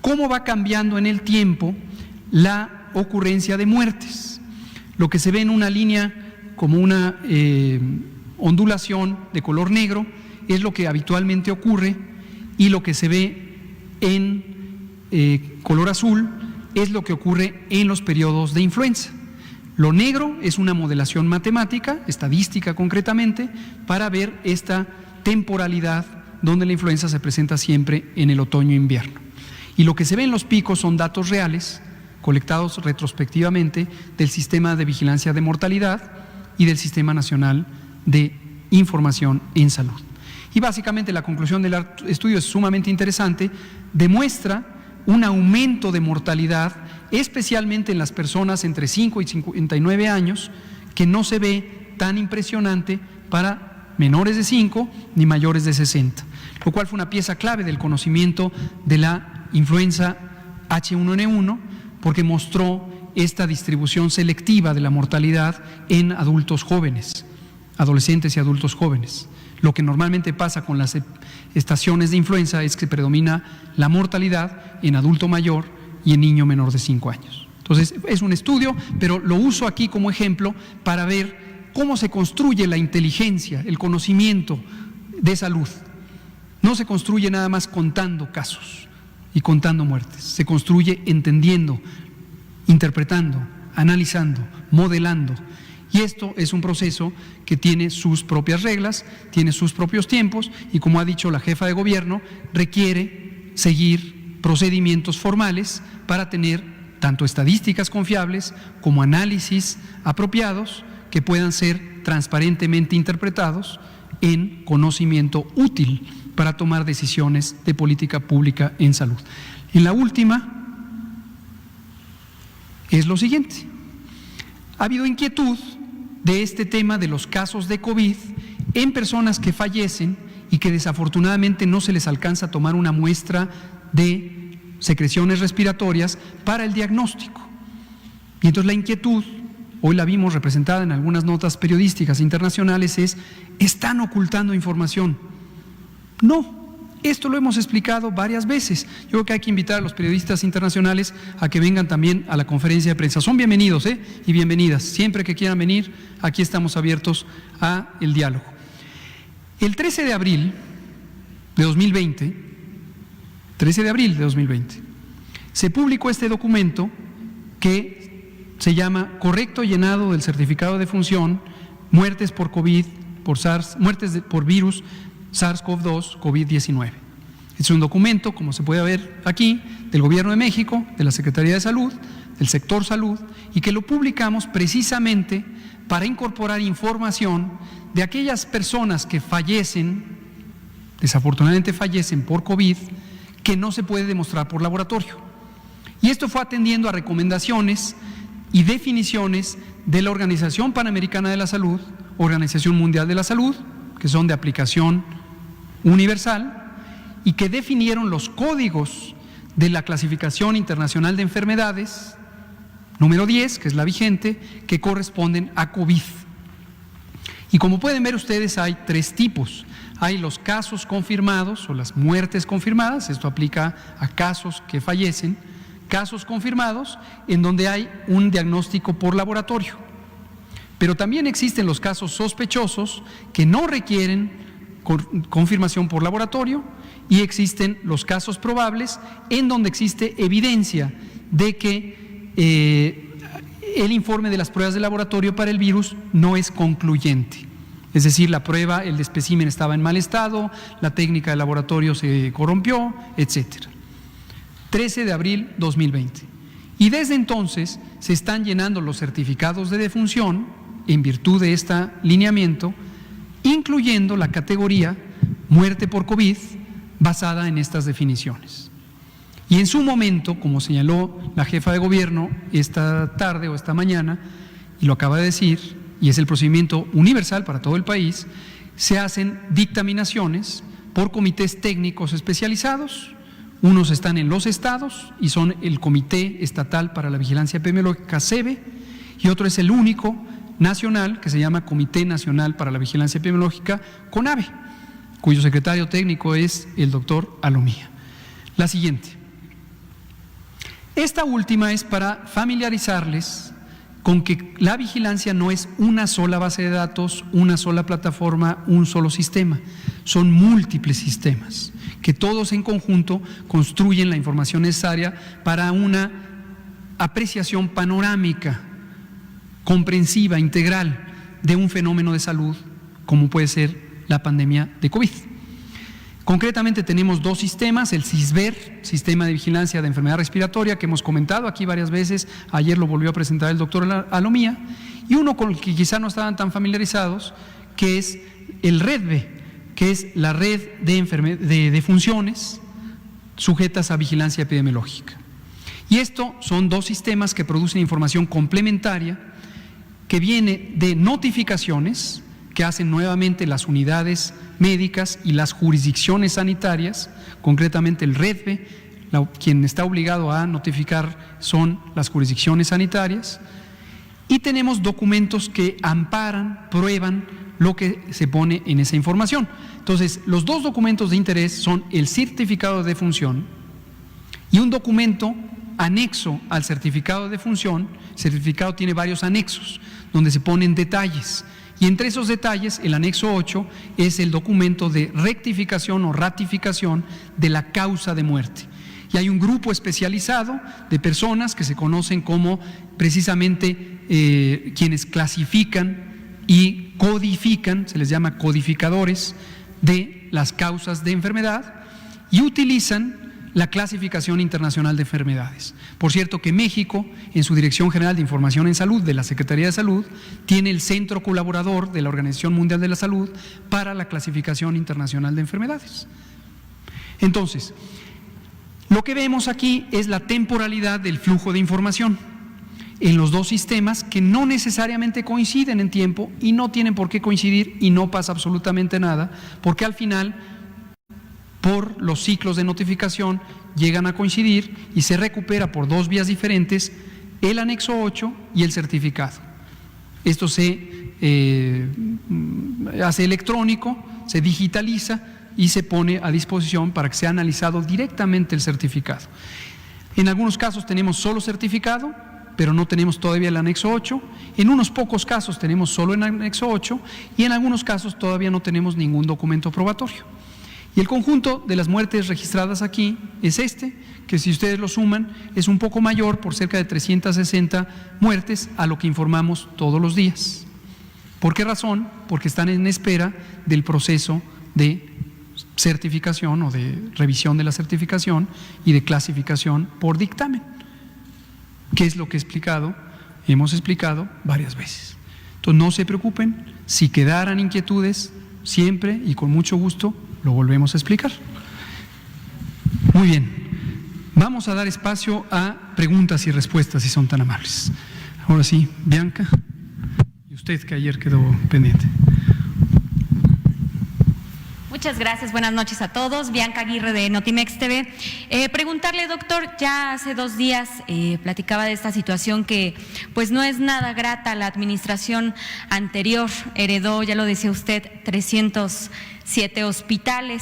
cómo va cambiando en el tiempo la ocurrencia de muertes. Lo que se ve en una línea como una ondulación de color negro es lo que habitualmente ocurre, y lo que se ve en color azul es lo que ocurre en los periodos de influenza. Lo negro es una modelación matemática, estadística concretamente, para ver esta temporalidad donde la influenza se presenta siempre en el otoño e invierno. Y lo que se ve en los picos son datos reales, colectados retrospectivamente del Sistema de Vigilancia de Mortalidad y del Sistema Nacional de Información en Salud. Y básicamente la conclusión del estudio es sumamente interesante, demuestra un aumento de mortalidad, especialmente en las personas entre 5 y 59 años, que no se ve tan impresionante para menores de 5 ni mayores de 60, lo cual fue una pieza clave del conocimiento de la influenza H1N1, porque mostró esta distribución selectiva de la mortalidad en adultos jóvenes, adolescentes y adultos jóvenes. Lo que normalmente pasa con las estaciones de influenza es que predomina la mortalidad en adulto mayor y en niño menor de 5 años. Entonces, es un estudio, pero lo uso aquí como ejemplo para ver cómo se construye la inteligencia, el conocimiento de salud. No se construye nada más contando casos y contando muertes, se construye entendiendo, interpretando, analizando, modelando. Y esto es un proceso que tiene sus propias reglas, tiene sus propios tiempos y, como ha dicho la jefa de gobierno, requiere seguir procedimientos formales para tener tanto estadísticas confiables como análisis apropiados que puedan ser transparentemente interpretados en conocimiento útil para tomar decisiones de política pública en salud. En la última es lo siguiente: ha habido inquietud de este tema de los casos de COVID en personas que fallecen y que desafortunadamente no se les alcanza a tomar una muestra de secreciones respiratorias para el diagnóstico. Y entonces la inquietud, hoy la vimos representada en algunas notas periodísticas internacionales, es: ¿están ocultando información? No. Esto lo hemos explicado varias veces. Yo creo que hay que invitar a los periodistas internacionales a que vengan también a la conferencia de prensa. Son bienvenidos y bienvenidas. Siempre que quieran venir, aquí estamos abiertos a el diálogo. El 13 de abril de 2020, se publicó este documento que se llama Correcto llenado del certificado de función, muertes por COVID, por SARS, por virus SARS-CoV-2, COVID-19. Es un documento, como se puede ver aquí, del Gobierno de México, de la Secretaría de Salud, del sector salud, y que lo publicamos precisamente para incorporar información de aquellas personas que fallecen, desafortunadamente fallecen por COVID, que no se puede demostrar por laboratorio. Y esto fue atendiendo a recomendaciones y definiciones de la Organización Panamericana de la Salud, Organización Mundial de la Salud, que son de aplicación universal y que definieron los códigos de la Clasificación Internacional de Enfermedades, número 10, que es la vigente, que corresponden a COVID. Y como pueden ver ustedes, hay tres tipos. Hay los casos confirmados o las muertes confirmadas, esto aplica a casos que fallecen, casos confirmados en donde hay un diagnóstico por laboratorio. Pero también existen los casos sospechosos que no requieren confirmación por laboratorio, y existen los casos probables en donde existe evidencia de que el informe de las pruebas de laboratorio para el virus no es concluyente. Es decir, la prueba, el espécimen estaba en mal estado, la técnica de laboratorio se corrompió, etcétera. 13 de abril 2020. Y desde entonces se están llenando los certificados de defunción en virtud de este lineamiento, incluyendo la categoría muerte por COVID basada en estas definiciones. Y en su momento, como señaló la jefa de gobierno esta tarde o esta mañana, y lo acaba de decir, y es el procedimiento universal para todo el país, se hacen dictaminaciones por comités técnicos especializados. Unos están en los estados y son el Comité Estatal para la Vigilancia Epidemiológica, CEBE, y otro es el único nacional que se llama Comité Nacional para la Vigilancia Epidemiológica, CONAVE, cuyo secretario técnico es el doctor Alomía. La siguiente. Esta última es para familiarizarles con que la vigilancia no es una sola base de datos, una sola plataforma, un solo sistema. Son múltiples sistemas que todos en conjunto construyen la información necesaria para una apreciación panorámica, comprensiva, integral de un fenómeno de salud como puede ser la pandemia de COVID. Concretamente tenemos dos sistemas: el CISVER, Sistema de Vigilancia de Enfermedad Respiratoria, que hemos comentado aquí varias veces, ayer lo volvió a presentar el doctor Alomía, y uno con el que quizá no estaban tan familiarizados, que es el REDVE, que es la red de funciones sujetas a vigilancia epidemiológica. Y esto son dos sistemas que producen información complementaria que viene de notificaciones que hacen nuevamente las unidades médicas y las jurisdicciones sanitarias, concretamente el REDVE, quien está obligado a notificar son las jurisdicciones sanitarias, y tenemos documentos que amparan, prueban lo que se pone en esa información. Entonces, los dos documentos de interés son el certificado de defunción y un documento anexo al certificado de defunción. El certificado tiene varios anexos donde se ponen detalles, y entre esos detalles el anexo 8 es el documento de rectificación o ratificación de la causa de muerte. Y hay un grupo especializado de personas que se conocen como precisamente quienes clasifican y codifican, se les llama codificadores de las causas de enfermedad, y utilizan la Clasificación Internacional de Enfermedades. Por cierto que México, en su Dirección General de Información en Salud de la Secretaría de Salud, tiene el centro colaborador de la Organización Mundial de la Salud para la Clasificación Internacional de Enfermedades. Entonces, lo que vemos aquí es la temporalidad del flujo de información. en los dos sistemas que no necesariamente coinciden en tiempo y no tienen por qué coincidir y no pasa absolutamente nada, porque al final, por los ciclos de notificación, llegan a coincidir y se recupera por dos vías diferentes el anexo 8 y el certificado. Esto se hace electrónico, se digitaliza y se pone a disposición para que sea analizado directamente el certificado. En algunos casos tenemos solo certificado, pero no tenemos todavía el anexo 8. En unos pocos casos tenemos solo el anexo 8 y en algunos casos todavía no tenemos ningún documento probatorio. Y el conjunto de las muertes registradas aquí es que si ustedes lo suman es un poco mayor, por cerca de 360 muertes, a lo que informamos todos los días. ¿Por qué razón? Porque están en espera del proceso de certificación o de revisión de la certificación y de clasificación por dictamen, que es lo que hemos explicado varias veces. Entonces no se preocupen, si quedaran inquietudes, siempre y con mucho gusto lo volvemos a explicar. Muy bien, vamos a dar espacio a preguntas y respuestas si son tan amables. Ahora sí, Bianca, y usted que ayer quedó pendiente. Muchas gracias, buenas noches a todos. Bianca Aguirre de Notimex TV. Preguntarle, doctor, ya hace 2 días platicaba de esta situación que pues no es nada grata. La administración anterior heredó, ya lo decía usted, 307 hospitales.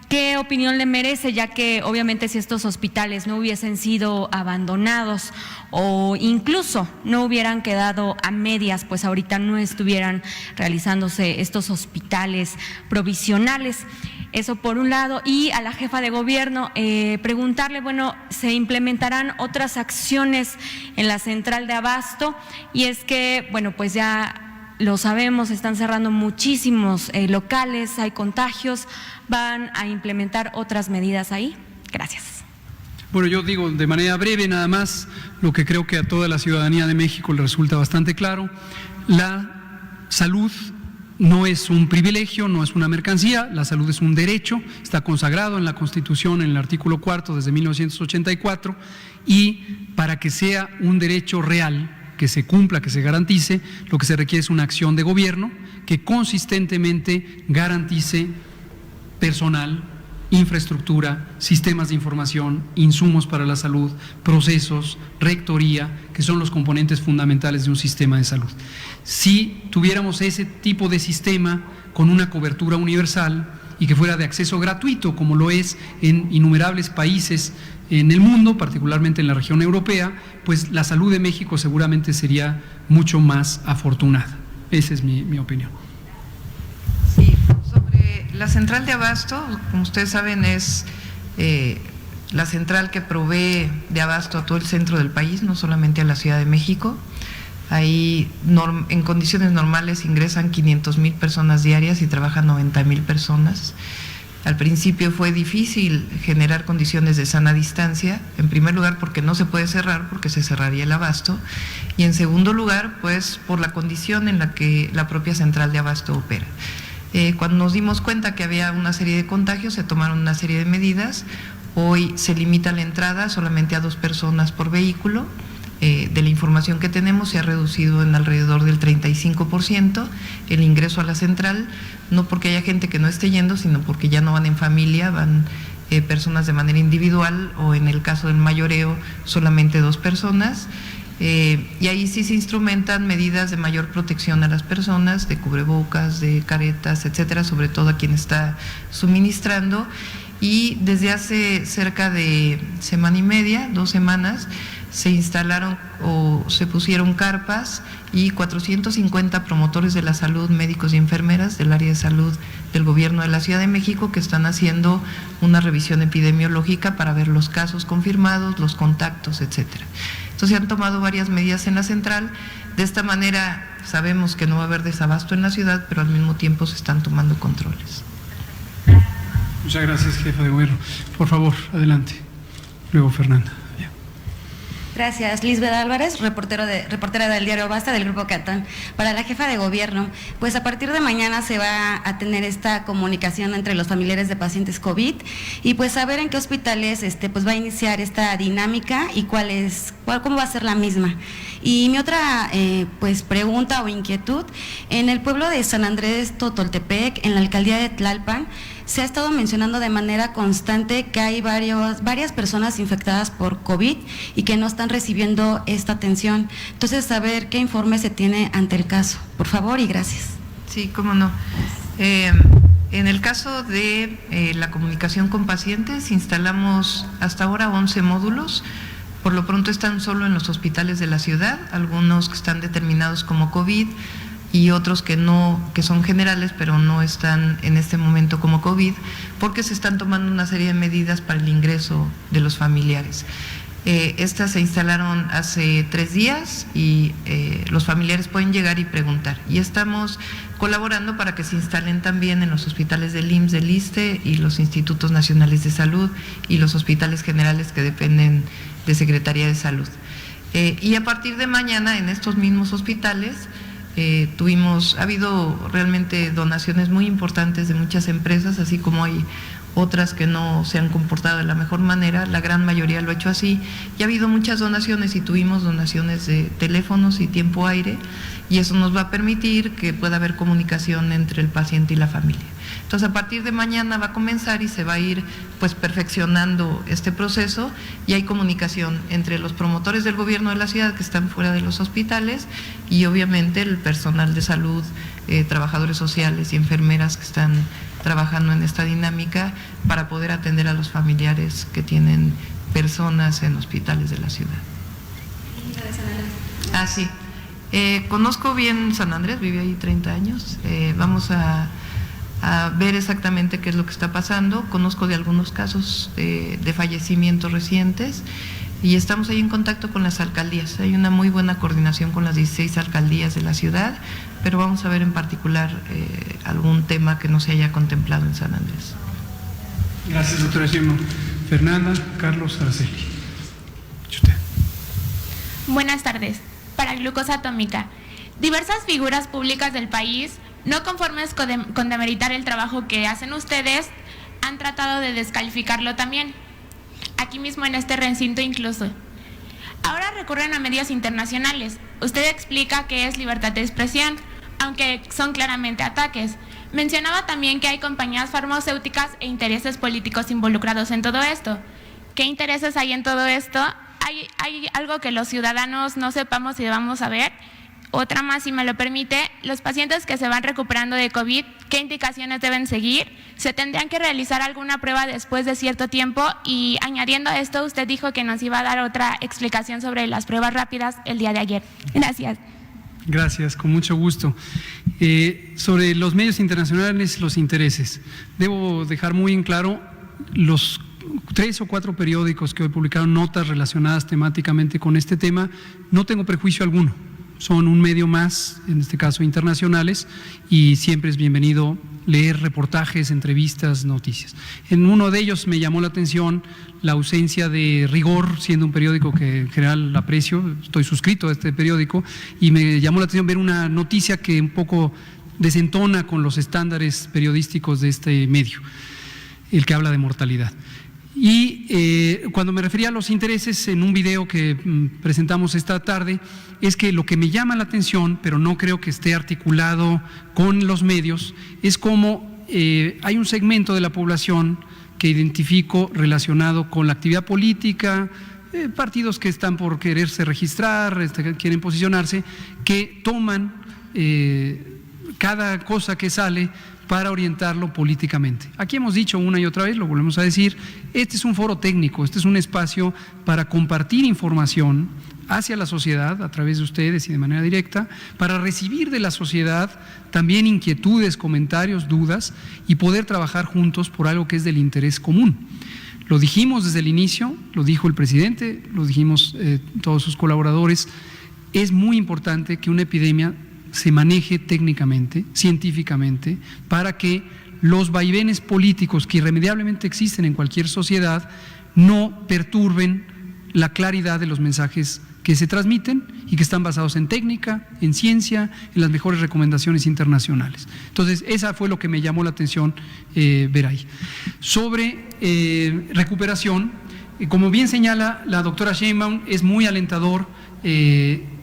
¿Qué opinión le merece? Ya que obviamente si estos hospitales no hubiesen sido abandonados o incluso no hubieran quedado a medias, pues ahorita no estuvieran realizándose estos hospitales provisionales. Eso por un lado. Y a la jefa de gobierno, preguntarle, bueno, ¿se implementarán otras acciones en la central de abasto? Y es que, bueno, pues ya lo sabemos, están cerrando muchísimos locales, hay contagios, ¿van a implementar otras medidas ahí? Gracias. Bueno, yo digo de manera breve nada más lo que creo que a toda la ciudadanía de México le resulta bastante claro. La salud no es un privilegio, no es una mercancía, la salud es un derecho, está consagrado en la Constitución en el artículo 4 desde 1984 y para que sea un derecho real, que se cumpla, que se garantice, lo que se requiere es una acción de gobierno que consistentemente garantice personal, infraestructura, sistemas de información, insumos para la salud, procesos, rectoría, que son los componentes fundamentales de un sistema de salud. Si tuviéramos ese tipo de sistema con una cobertura universal y que fuera de acceso gratuito, como lo es en innumerables países en el mundo, particularmente en la región europea, pues la salud de México seguramente sería mucho más afortunada. Esa es mi opinión. Sí, sobre la central de abasto, como ustedes saben, es la central que provee de abasto a todo el centro del país, no solamente a la Ciudad de México. Ahí en condiciones normales ingresan 500,000 personas diarias y trabajan 90,000 personas. Al principio fue difícil generar condiciones de sana distancia, en primer lugar porque no se puede cerrar, porque se cerraría el abasto, y en segundo lugar, pues por la condición en la que la propia central de abasto opera. Cuando nos dimos cuenta que había una serie de contagios, se tomaron una serie de medidas. Hoy se limita la entrada solamente a 2 personas por vehículo. De la información que tenemos se ha reducido en alrededor del 35% el ingreso a la central, no porque haya gente que no esté yendo, sino porque ya no van en familia, van personas de manera individual o en el caso del mayoreo solamente 2 personas. Y ahí sí se instrumentan medidas de mayor protección a las personas, de cubrebocas, de caretas, etcétera, sobre todo a quien está suministrando. Y desde hace cerca de semana y media, 2 semanas, se instalaron o se pusieron carpas y 450 promotores de la salud, médicos y enfermeras del área de salud del gobierno de la Ciudad de México que están haciendo una revisión epidemiológica para ver los casos confirmados, los contactos, etcétera. Entonces se han tomado varias medidas en la central. De esta manera sabemos que no va a haber desabasto en la ciudad, pero al mismo tiempo se están tomando controles. Muchas gracias, jefa de gobierno. Por favor, adelante. Luego Fernanda. Gracias. Lisbeth Álvarez, reportera del diario Basta del Grupo Catán. Para la jefa de gobierno, pues a partir de mañana se va a tener esta comunicación entre los familiares de pacientes COVID y pues saber en qué hospitales pues va a iniciar esta dinámica y cómo va a ser la misma. Y mi otra pues pregunta o inquietud, en el pueblo de San Andrés Totoltepec, en la alcaldía de Tlalpan, se ha estado mencionando de manera constante que hay varias personas infectadas por COVID y que no están recibiendo esta atención. Entonces, saber qué informe se tiene ante el caso, por favor, y gracias. Sí, cómo no. En el caso de la comunicación con pacientes, instalamos hasta ahora 11 módulos. Por lo pronto están solo en los hospitales de la ciudad, algunos que están determinados como COVID y otros que no, que son generales, pero no están en este momento como COVID, porque se están tomando una serie de medidas para el ingreso de los familiares. Estas se instalaron hace 3 días y los familiares pueden llegar y preguntar. Y estamos colaborando para que se instalen también en los hospitales del IMSS, del ISSSTE y los institutos nacionales de salud y los hospitales generales que dependen de Secretaría de Salud. Y a partir de mañana en estos mismos hospitales ha habido realmente donaciones muy importantes de muchas empresas, así como hay otras que no se han comportado de la mejor manera, la gran mayoría lo ha hecho así, y ha habido muchas donaciones y tuvimos donaciones de teléfonos y tiempo aire, y eso nos va a permitir que pueda haber comunicación entre el paciente y la familia. Entonces, a partir de mañana va a comenzar y se va a ir pues perfeccionando este proceso, y hay comunicación entre los promotores del gobierno de la ciudad que están fuera de los hospitales y obviamente el personal de salud, trabajadores sociales y enfermeras que están trabajando en esta dinámica para poder atender a los familiares que tienen personas en hospitales de la ciudad. Ah, sí. Conozco bien San Andrés, viví ahí 30 años. Vamos a ver exactamente qué es lo que está pasando. Conozco de algunos casos de fallecimientos recientes y estamos ahí en contacto con las alcaldías. Hay una muy buena coordinación con las 16 alcaldías de la ciudad, pero vamos a ver en particular algún tema que no se haya contemplado en San Andrés. Gracias, doctora Sheinbaum. Fernanda, Carlos, Araceli. Buenas tardes. Para glucosa atómica, diversas figuras públicas del país, no conformes con demeritar el trabajo que hacen ustedes, han tratado de descalificarlo también, aquí mismo en este recinto incluso. Ahora recurren a medios internacionales. Usted explica que es libertad de expresión, aunque son claramente ataques. Mencionaba también que hay compañías farmacéuticas e intereses políticos involucrados en todo esto. ¿Qué intereses hay en todo esto? ¿Hay algo que los ciudadanos no sepamos y debamos saber? Otra más, si me lo permite, los pacientes que se van recuperando de COVID, ¿qué indicaciones deben seguir? ¿Se tendrían que realizar alguna prueba después de cierto tiempo? Y añadiendo a esto, usted dijo que nos iba a dar otra explicación sobre las pruebas rápidas el día de ayer. Gracias. Gracias, con mucho gusto. Sobre los medios internacionales, los intereses. Debo dejar muy en claro los 3 o 4 periódicos que hoy publicaron notas relacionadas temáticamente con este tema. No tengo prejuicio alguno. Son un medio más, en este caso internacionales, y siempre es bienvenido leer reportajes, entrevistas, noticias. En uno de ellos me llamó la atención la ausencia de rigor, siendo un periódico que en general aprecio, estoy suscrito a este periódico, y me llamó la atención ver una noticia que un poco desentona con los estándares periodísticos de este medio, el que habla de mortalidad. Y cuando me refería a los intereses en un video que presentamos esta tarde, es que lo que me llama la atención, pero no creo que esté articulado con los medios, es cómo hay un segmento de la población que identifico relacionado con la actividad política, partidos que están por quererse registrar, quieren posicionarse, que toman cada cosa que sale para orientarlo políticamente. Aquí hemos dicho una y otra vez, lo volvemos a decir, este es un foro técnico, este es un espacio para compartir información hacia la sociedad a través de ustedes y de manera directa, para recibir de la sociedad también inquietudes, comentarios, dudas y poder trabajar juntos por algo que es del interés común. Lo dijimos desde el inicio, lo dijo el presidente, lo dijimos todos sus colaboradores, es muy importante que una epidemia se maneje técnicamente, científicamente, para que los vaivenes políticos que irremediablemente existen en cualquier sociedad no perturben la claridad de los mensajes que se transmiten y que están basados en técnica, en ciencia, en las mejores recomendaciones internacionales. Entonces, esa fue lo que me llamó la atención ver ahí. Sobre recuperación, como bien señala la doctora Sheinbaum, es muy alentador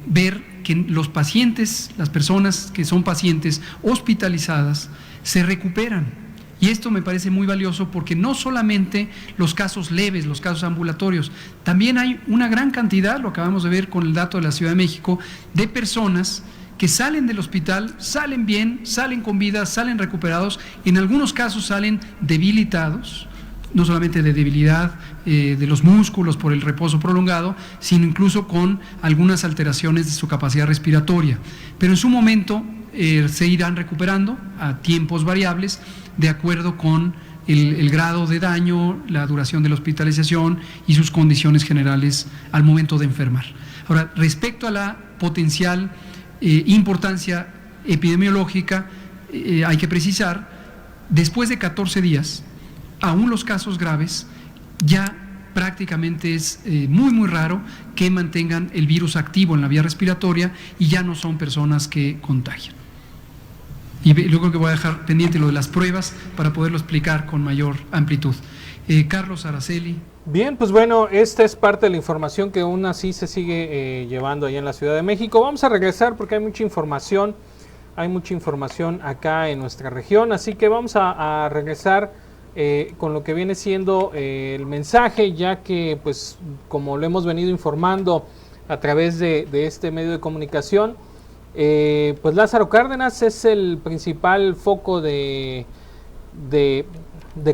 ver que los pacientes, las personas que son pacientes hospitalizadas, se recuperan. Y esto me parece muy valioso porque no solamente los casos leves, los casos ambulatorios, también hay una gran cantidad, lo acabamos de ver con el dato de la Ciudad de México, de personas que salen del hospital, salen bien, salen con vida, salen recuperados, en algunos casos salen debilitados, no solamente de debilidad de los músculos por el reposo prolongado, sino incluso con algunas alteraciones de su capacidad respiratoria. Pero en su momento se irán recuperando a tiempos variables de acuerdo con el grado de daño, la duración de la hospitalización y sus condiciones generales al momento de enfermar. Ahora, respecto a la potencial importancia epidemiológica, hay que precisar, después de 14 días, aún los casos graves, ya prácticamente es muy raro que mantengan el virus activo en la vía respiratoria y ya no son personas que contagian. Y luego que voy a dejar pendiente lo de las pruebas para poderlo explicar con mayor amplitud. Carlos Araceli. Bien, pues bueno, esta es parte de la información que aún así se sigue llevando allá en la Ciudad de México. Vamos a regresar porque hay mucha información acá en nuestra región, así que vamos a regresar con lo que viene siendo el mensaje, ya que pues como lo hemos venido informando a través de este medio de comunicación, pues Lázaro Cárdenas es el principal foco de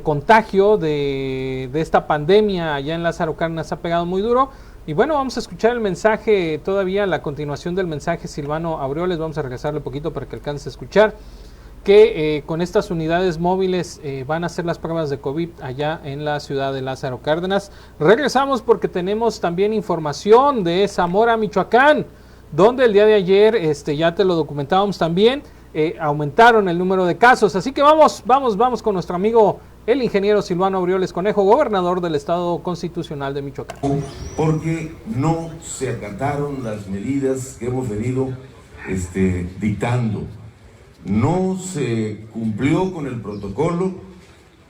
contagio de esta pandemia. Allá en Lázaro Cárdenas ha pegado muy duro. Y bueno, vamos a escuchar el mensaje todavía, la continuación del mensaje Silvano Aureoles. Vamos a regresarle un poquito para que alcance a escuchar que con estas unidades móviles van a hacer las pruebas de COVID allá en la ciudad de Lázaro Cárdenas. Regresamos porque tenemos también información de Zamora, Michoacán, donde el día de ayer, ya te lo documentábamos también, aumentaron el número de casos. Así que vamos con nuestro amigo el ingeniero Silvano Aureoles Conejo, gobernador del Estado Constitucional de Michoacán. Porque no se acataron las medidas que hemos venido dictando. No se cumplió con el protocolo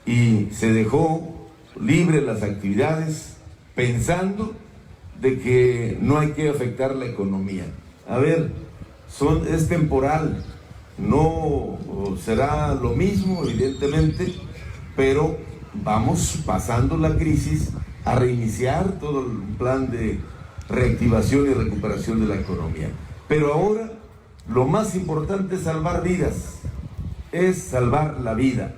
y se dejó libre las actividades pensando de que no hay que afectar la economía. A ver, es temporal, no será lo mismo, evidentemente, pero vamos pasando la crisis a reiniciar todo el plan de reactivación y recuperación de la economía. Pero ahora lo más importante es salvar vidas, es salvar la vida,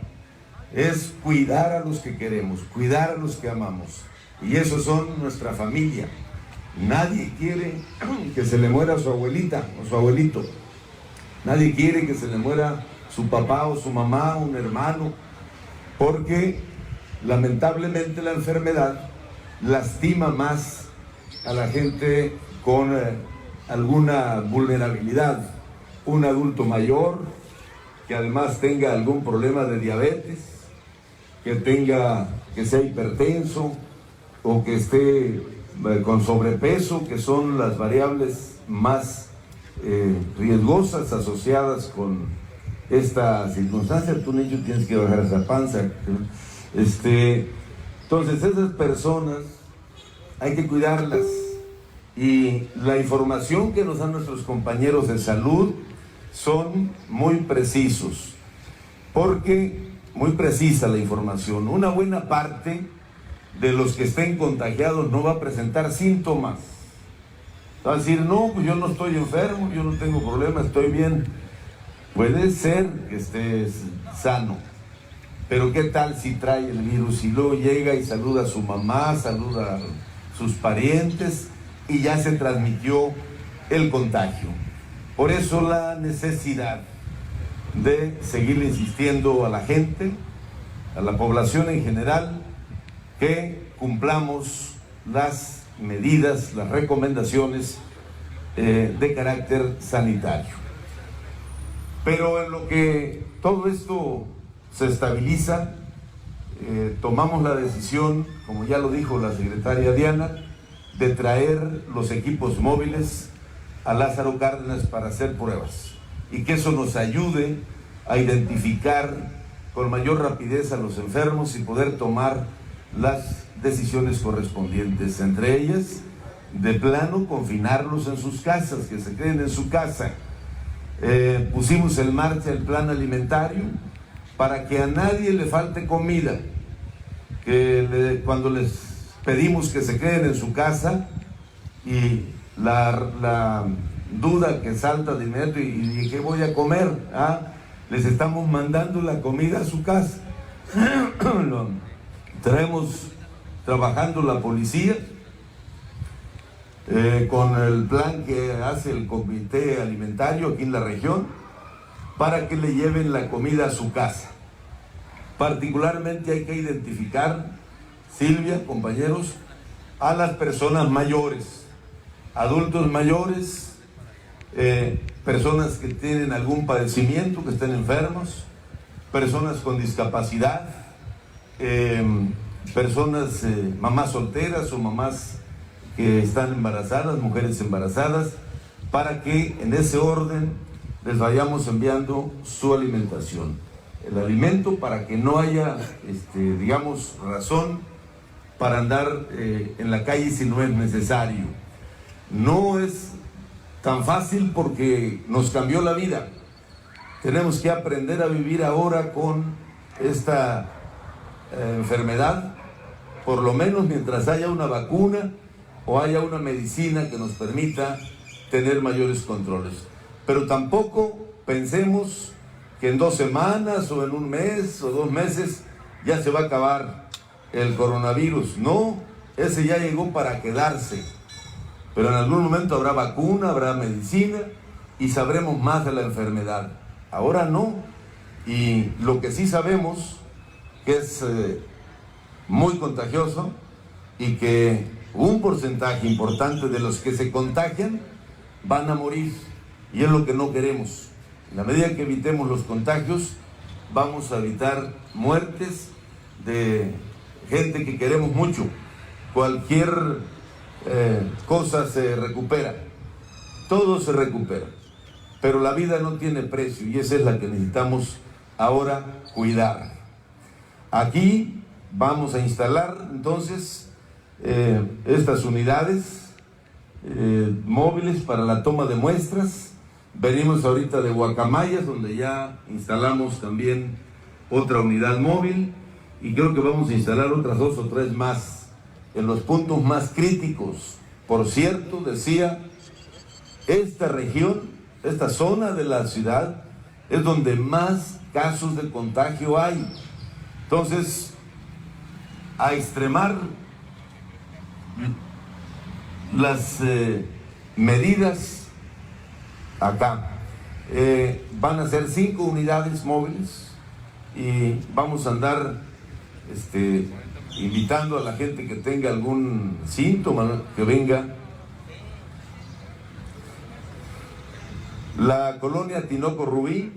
es cuidar a los que queremos, cuidar a los que amamos, y esos son nuestra familia. Nadie quiere que se le muera su abuelita o su abuelito. Nadie quiere que se le muera su papá o su mamá, un hermano, porque lamentablemente la enfermedad lastima más a la gente con alguna vulnerabilidad. Un adulto mayor que además tenga algún problema de diabetes, que sea hipertenso o que esté con sobrepeso, que son las variables más riesgosas asociadas con esta circunstancia. Tú, niño, tienes que bajar esa panza. Entonces, esas personas hay que cuidarlas, y la información que nos dan nuestros compañeros de salud son muy precisos, porque muy precisa la información. Una buena parte de los que estén contagiados no va a presentar síntomas. Va a decir, no, pues yo no estoy enfermo, yo no tengo problema, estoy bien. Puede ser que estés sano, pero ¿qué tal si trae el virus y luego llega y saluda a su mamá, saluda a sus parientes y ya se transmitió el contagio? Por eso la necesidad de seguir insistiendo a la gente, a la población en general, que cumplamos las medidas, las recomendaciones de carácter sanitario. Pero en lo que todo esto se estabiliza, tomamos la decisión, como ya lo dijo la secretaria Diana, de traer los equipos móviles a Lázaro Cárdenas para hacer pruebas, y que eso nos ayude a identificar con mayor rapidez a los enfermos y poder tomar las decisiones correspondientes, entre ellas de plano confinarlos en sus casas, que se queden en su casa. Pusimos en marcha el plan alimentario para que a nadie le falte comida, cuando les pedimos que se queden en su casa, y la duda que salta de inmediato, y ¿qué voy a comer? Les estamos mandando la comida a su casa. Traemos trabajando la policía con el plan que hace el comité alimentario aquí en la región, para que le lleven la comida a su casa. Particularmente hay que identificar, Silvia, compañeros, a las personas mayores, adultos mayores, personas que tienen algún padecimiento, que estén enfermos, personas con discapacidad, personas, mamás solteras o mamás que están embarazadas, mujeres embarazadas, para que en ese orden les vayamos enviando su alimentación. El alimento para que no haya, digamos, razón para andar en la calle si no es necesario. No es tan fácil porque nos cambió la vida. Tenemos que aprender a vivir ahora con esta enfermedad, por lo menos mientras haya una vacuna o haya una medicina que nos permita tener mayores controles. Pero tampoco pensemos que en 2 semanas o en 1 mes o 2 meses ya se va a acabar el coronavirus. No, ese ya llegó para quedarse. Pero en algún momento habrá vacuna, habrá medicina y sabremos más de la enfermedad. Ahora no. Y lo que sí sabemos que es muy contagioso, y que un porcentaje importante de los que se contagian van a morir, y es lo que no queremos. En la medida que evitemos los contagios, vamos a evitar muertes de gente que queremos mucho. Cualquier cosa se recupera, todo se recupera, pero la vida no tiene precio, y esa es la que necesitamos ahora cuidar. Aquí vamos a instalar entonces estas unidades móviles para la toma de muestras. Venimos ahorita de Guacamayas, donde ya instalamos también otra unidad móvil, y creo que vamos a instalar otras 2 o 3 más en los puntos más críticos. Por cierto, decía, esta región, esta zona de la ciudad es donde más casos de contagio hay. Entonces, a extremar las medidas acá. Van a ser 5 unidades móviles, y vamos a andar invitando a la gente que tenga algún síntoma que venga. La colonia Tinoco Rubí,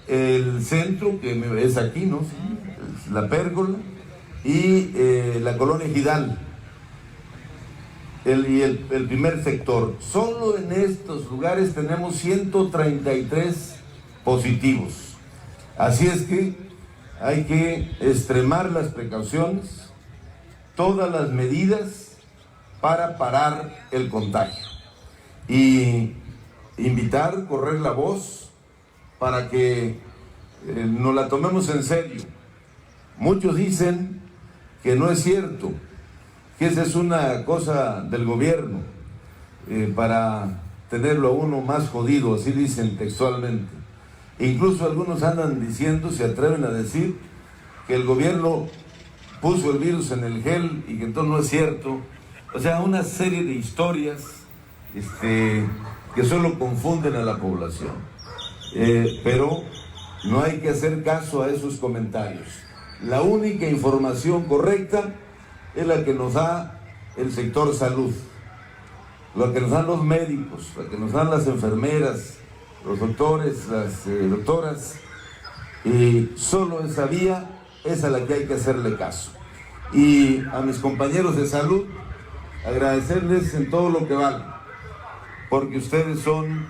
el centro, que es aquí, ¿no? La Pérgola, y la colonia Gidal, el primer sector. Solo en estos lugares tenemos 133 positivos. Así es que hay que extremar las precauciones, todas las medidas para parar el contagio, y invitar, correr la voz para que nos la tomemos en serio. Muchos dicen que no es cierto, que esa es una cosa del gobierno para tenerlo a uno más jodido, así dicen textualmente. Incluso algunos andan diciendo, se atreven a decir, que el gobierno puso el virus en el gel y que entonces no es cierto. O sea, una serie de historias que solo confunden a la población. Pero no hay que hacer caso a esos comentarios. La única información correcta es la que nos da el sector salud, la que nos dan los médicos, la que nos dan las enfermeras, los doctores, las doctoras, y solo esa vía es a la que hay que hacerle caso. Y a mis compañeros de salud, agradecerles en todo lo que van, porque ustedes son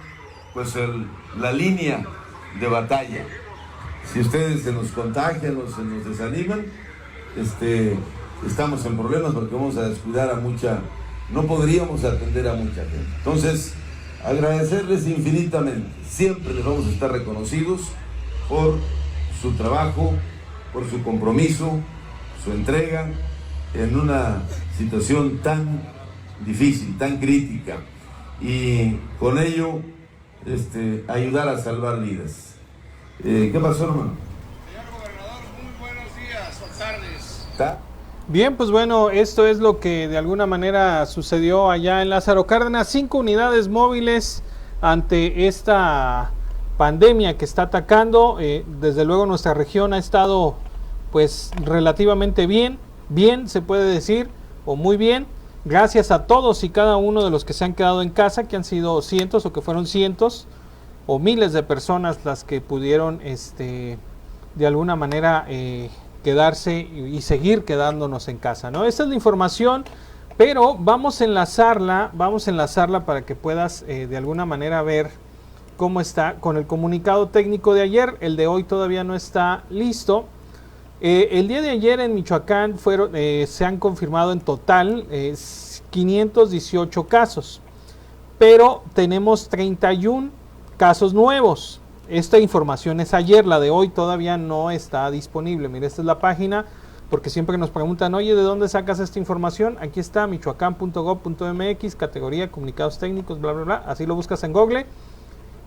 pues la línea de batalla. Si ustedes se nos contagian o se nos desaniman, estamos en problemas, porque vamos a descuidar a mucha no podríamos atender a mucha gente. Entonces, agradecerles infinitamente. Siempre les vamos a estar reconocidos por su trabajo, por su compromiso, su entrega en una situación tan difícil, tan crítica, y con ello ayudar a salvar vidas. ¿Qué pasó, hermano? Señor gobernador, muy buenos días o tardes. ¿Está? Bien, pues bueno, esto es lo que de alguna manera sucedió allá en Lázaro Cárdenas. 5 unidades móviles ante esta pandemia que está atacando. Desde luego nuestra región ha estado pues relativamente bien se puede decir, o muy bien, gracias a todos y cada uno de los que se han quedado en casa, que han sido cientos o que fueron cientos o miles de personas las que pudieron de alguna manera quedarse y seguir quedándonos en casa, ¿no? Esta es la información, pero vamos a enlazarla para que puedas de alguna manera ver cómo está con el comunicado técnico de ayer. El de hoy todavía no está listo. El día de ayer en Michoacán se han confirmado en total 518 casos, pero tenemos 31 casos nuevos. Esta información es ayer, la de hoy todavía no está disponible. Mira, esta es la página, porque siempre nos preguntan, oye, ¿de dónde sacas esta información? Aquí está, michoacán.gov.mx, categoría comunicados técnicos, bla, bla, bla. Así lo buscas en Google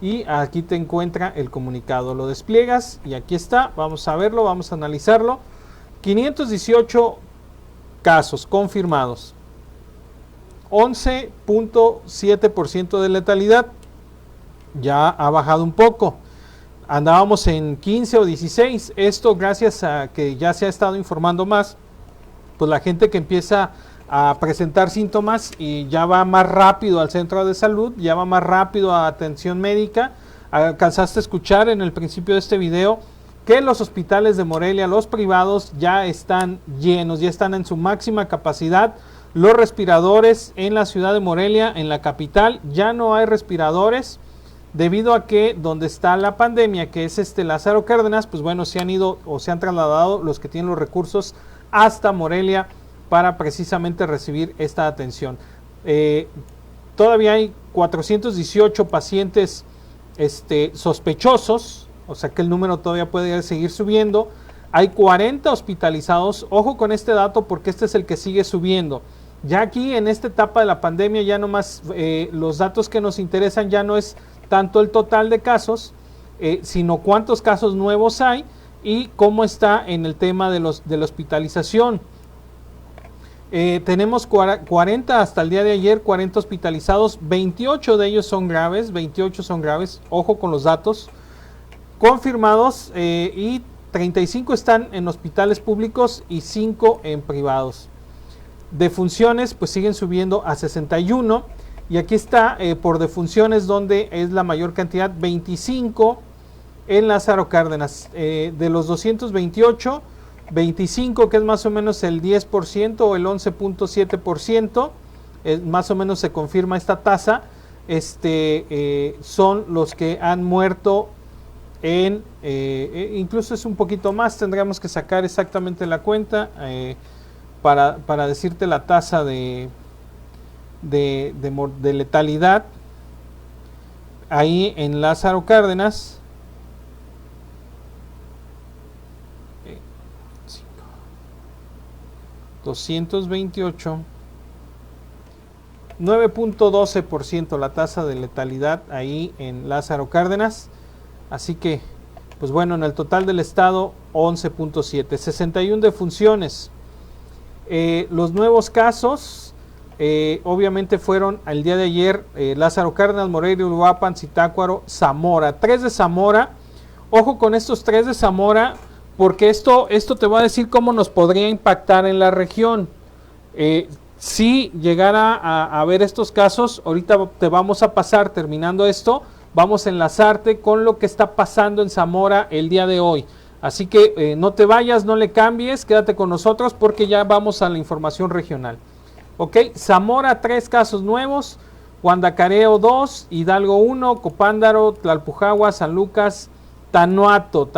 y aquí te encuentra el comunicado. Lo despliegas y aquí está, vamos a verlo, vamos a analizarlo. 518 casos confirmados, 11.7% de letalidad, ya ha bajado un poco. Andábamos en 15 o 16, esto gracias a que ya se ha estado informando más, pues la gente que empieza a presentar síntomas y ya va más rápido al centro de salud, ya va más rápido a atención médica. Alcanzaste a escuchar en el principio de este video que los hospitales de Morelia, los privados, ya están llenos, ya están en su máxima capacidad. Los respiradores en la ciudad de Morelia, en la capital, ya no hay respiradores, debido a que donde está la pandemia, que es Lázaro Cárdenas, pues bueno, se han ido o se han trasladado los que tienen los recursos hasta Morelia para precisamente recibir esta atención. Todavía hay 418 pacientes sospechosos, o sea que el número todavía puede seguir subiendo. Hay 40 hospitalizados, ojo con este dato porque este es el que sigue subiendo. Ya aquí en esta etapa de la pandemia ya no más, los datos que nos interesan ya no es tanto el total de casos, sino cuántos casos nuevos hay y cómo está en el tema de la hospitalización. Tenemos 40 hasta el día de ayer, 40 hospitalizados, 28 de ellos son graves, ojo con los datos, confirmados, y 35 están en hospitales públicos y 5 en privados. Defunciones pues siguen subiendo a 61 y aquí está por defunciones donde es la mayor cantidad, 25 en Lázaro Cárdenas, de los 228, 25 que es más o menos el 10% o el 11.7%, más o menos se confirma esta tasa, son los que han muerto en, incluso es un poquito más, tendríamos que sacar exactamente la cuenta para decirte la tasa de letalidad ahí en Lázaro Cárdenas. 228, 9.12% la tasa de letalidad ahí en Lázaro Cárdenas. Así que, pues bueno, en el total del estado 11.7, 61 defunciones. Los nuevos casos, obviamente fueron al día de ayer, Lázaro Cárdenas, Morelia, Uruapan, Zitácuaro, Zamora. 3 de Zamora. Ojo con estos 3 de Zamora, porque esto te va a decir cómo nos podría impactar en la región. Si llegara a ver estos casos, ahorita te vamos a pasar, terminando esto, vamos a enlazarte con lo que está pasando en Zamora el día de hoy. Así que no te vayas, no le cambies, quédate con nosotros porque ya vamos a la información regional. Ok, Zamora 3 casos nuevos, Guandacareo 2, Hidalgo 1, Copándaro, Tlalpujagua, San Lucas, Tanuato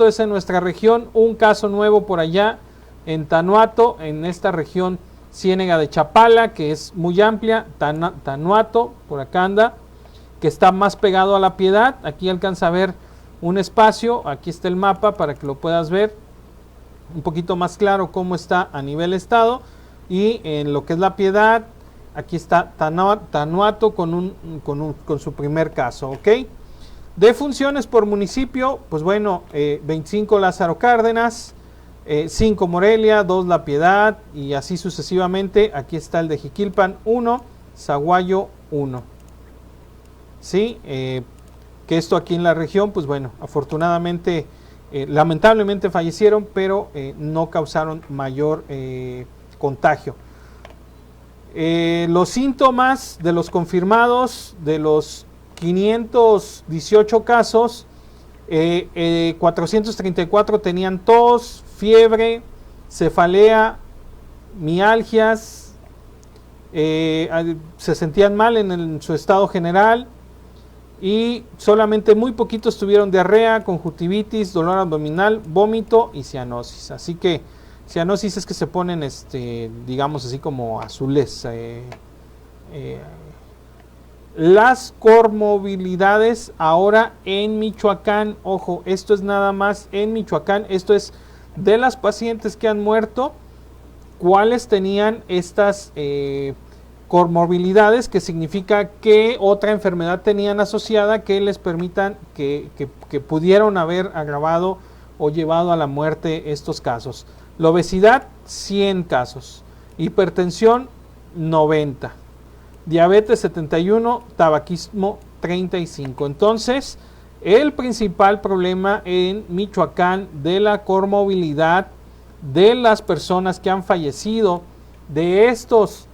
es en nuestra región, un caso nuevo por allá en Tanuato, en esta región Ciénega de Chapala, que es muy amplia, Tanuato, por acá anda, que está más pegado a La Piedad. Aquí alcanza a ver un espacio, aquí está el mapa para que lo puedas ver un poquito más claro cómo está a nivel estado. Y en lo que es La Piedad, aquí está Tanuato con su primer caso, ¿ok? Defunciones por municipio, pues bueno, 25 Lázaro Cárdenas, 5 Morelia, 2 La Piedad y así sucesivamente. Aquí está el de Jiquilpan 1, Zaguayo 1. Sí, que esto aquí en la región, pues bueno, afortunadamente, lamentablemente fallecieron, pero no causaron mayor contagio. Los síntomas de los confirmados, de los 518 casos, 434 tenían tos, fiebre, cefalea, mialgias, se sentían mal en su estado general y solamente muy poquitos tuvieron diarrea, conjuntivitis, dolor abdominal, vómito y cianosis. Así que cianosis es que se ponen, digamos así como azules. Las comorbilidades ahora en Michoacán, ojo, esto es nada más en Michoacán, esto es de las pacientes que han muerto, cuáles tenían estas comorbilidades, que significa que otra enfermedad tenían asociada que les permitan que pudieron haber agravado o llevado a la muerte estos casos. La obesidad, 100 casos, hipertensión, 90. Diabetes 71, tabaquismo 35. Entonces, el principal problema en Michoacán de la comorbilidad de las personas que han fallecido, de estos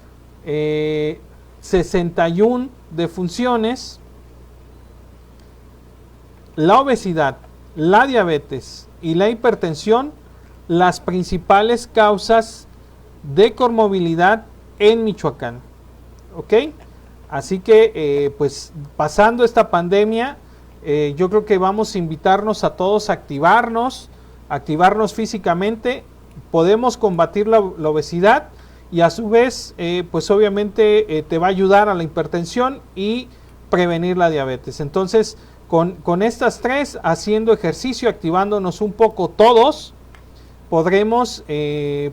61 defunciones, la obesidad, la diabetes y la hipertensión, las principales causas de comorbilidad en Michoacán. ¿Ok? Así que, pues, pasando esta pandemia, yo creo que vamos a invitarnos a todos a activarnos físicamente. Podemos combatir la obesidad y a su vez, pues obviamente te va a ayudar a la hipertensión y prevenir la diabetes. Entonces, con estas tres, haciendo ejercicio, activándonos un poco todos, podremos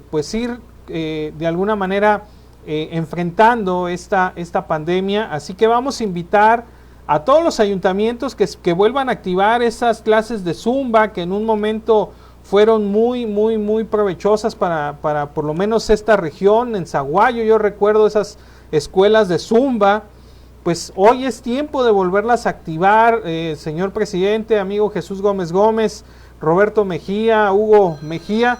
pues ir de alguna manera enfrentando esta pandemia. Así que vamos a invitar a todos los ayuntamientos que vuelvan a activar esas clases de Zumba que en un momento fueron muy provechosas para por lo menos esta región. En Zaguayo yo recuerdo esas escuelas de Zumba. Pues hoy es tiempo de volverlas a activar, señor presidente, amigo Jesús Gómez Gómez, Roberto Mejía, Hugo Mejía.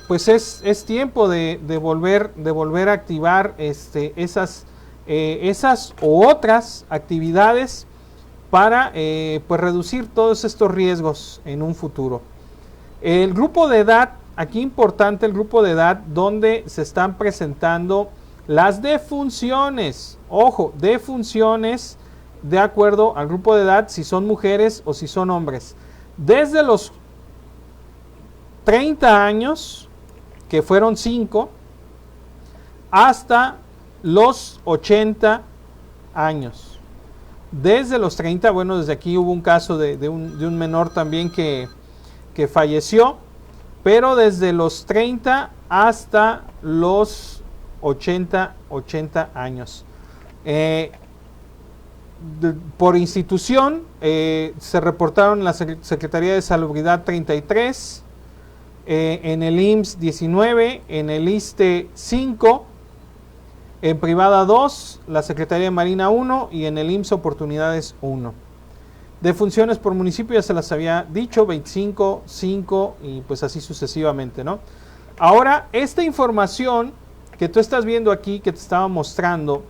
Pues es tiempo de volver a activar esas u otras actividades para pues reducir todos estos riesgos en un futuro. El grupo de edad, aquí importante el grupo de edad donde se están presentando las defunciones, ojo, defunciones de acuerdo al grupo de edad, si son mujeres o si son hombres, desde los 30 años, que fueron 5, hasta los 80 años. Desde los 30, bueno, desde aquí hubo un caso de un menor también que falleció, pero desde los 30 hasta los 80 años. Por institución, se reportaron en la Secretaría de Salubridad 33, en el IMSS 19, en el ISSSTE 5, en privada 2, la Secretaría de Marina 1 y en el IMSS Oportunidades 1. Defunciones por municipio ya se las había dicho, 25, 5 y pues así sucesivamente, ¿no? Ahora, esta información que tú estás viendo aquí, que te estaba mostrando,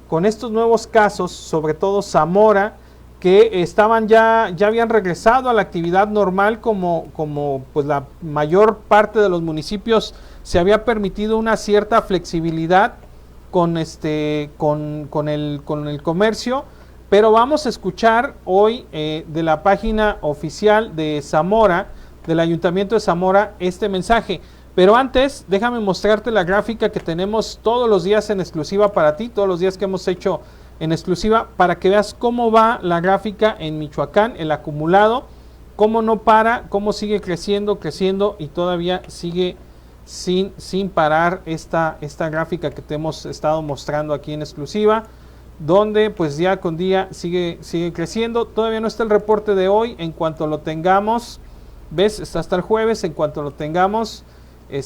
con estos nuevos casos, sobre todo Zamora, que estaban ya habían regresado a la actividad normal, como pues la mayor parte de los municipios se había permitido una cierta flexibilidad con el comercio, pero vamos a escuchar hoy de la página oficial de Zamora, del Ayuntamiento de Zamora, este mensaje. Pero antes, déjame mostrarte la gráfica que tenemos todos los días en exclusiva para ti, todos los días que hemos hecho en exclusiva, para que veas cómo va la gráfica en Michoacán, el acumulado, cómo no para, cómo sigue creciendo y todavía sigue sin parar esta gráfica que te hemos estado mostrando aquí en exclusiva, donde pues día con día sigue creciendo. Todavía no está el reporte de hoy, en cuanto lo tengamos, ves, está hasta el jueves, en cuanto lo tengamos,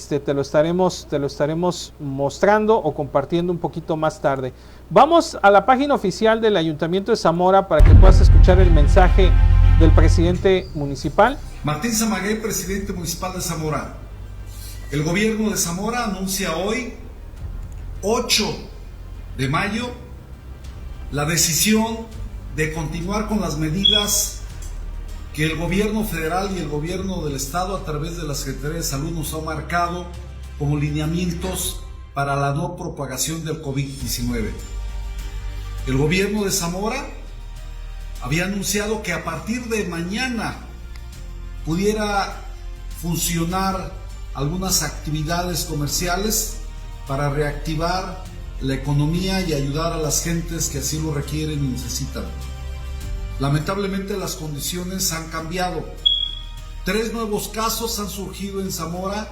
te lo estaremos mostrando o compartiendo un poquito más tarde. Vamos a la página oficial del Ayuntamiento de Zamora para que puedas escuchar el mensaje del presidente municipal. Martín Zamaguey, presidente municipal de Zamora. El gobierno de Zamora anuncia hoy, 8 de mayo, la decisión de continuar con las medidas que el gobierno federal y el gobierno del estado a través de la Secretaría de Salud nos ha marcado como lineamientos para la no propagación del COVID-19. El gobierno de Zamora había anunciado que a partir de mañana pudiera funcionar algunas actividades comerciales para reactivar la economía y ayudar a las gentes que así lo requieren y necesitan. Lamentablemente las condiciones han cambiado. 3 nuevos casos han surgido en Zamora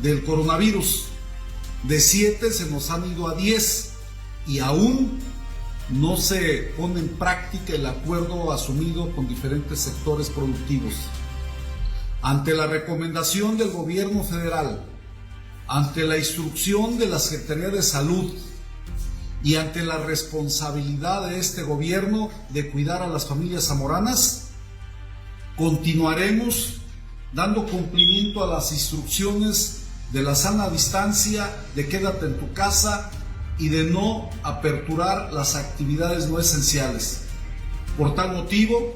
del coronavirus. De 7 se nos han ido a 10 y aún no se pone en práctica el acuerdo asumido con diferentes sectores productivos. Ante la recomendación del gobierno federal, ante la instrucción de la Secretaría de Salud y ante la responsabilidad de este gobierno de cuidar a las familias zamoranas, continuaremos dando cumplimiento a las instrucciones de la sana distancia, de quédate en tu casa y de no aperturar las actividades no esenciales. Por tal motivo,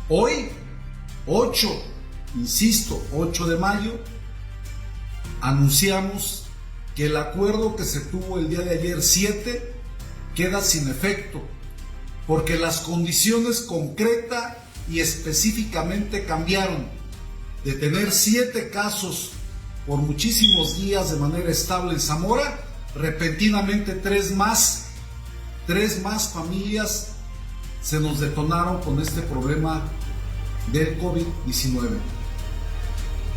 hoy, 8 de mayo, anunciamos que el acuerdo que se tuvo el día de ayer, 7, queda sin efecto, porque las condiciones concreta y específicamente cambiaron. De tener 7 casos por muchísimos días de manera estable en Zamora, repentinamente 3 más familias se nos detonaron con este problema del COVID-19.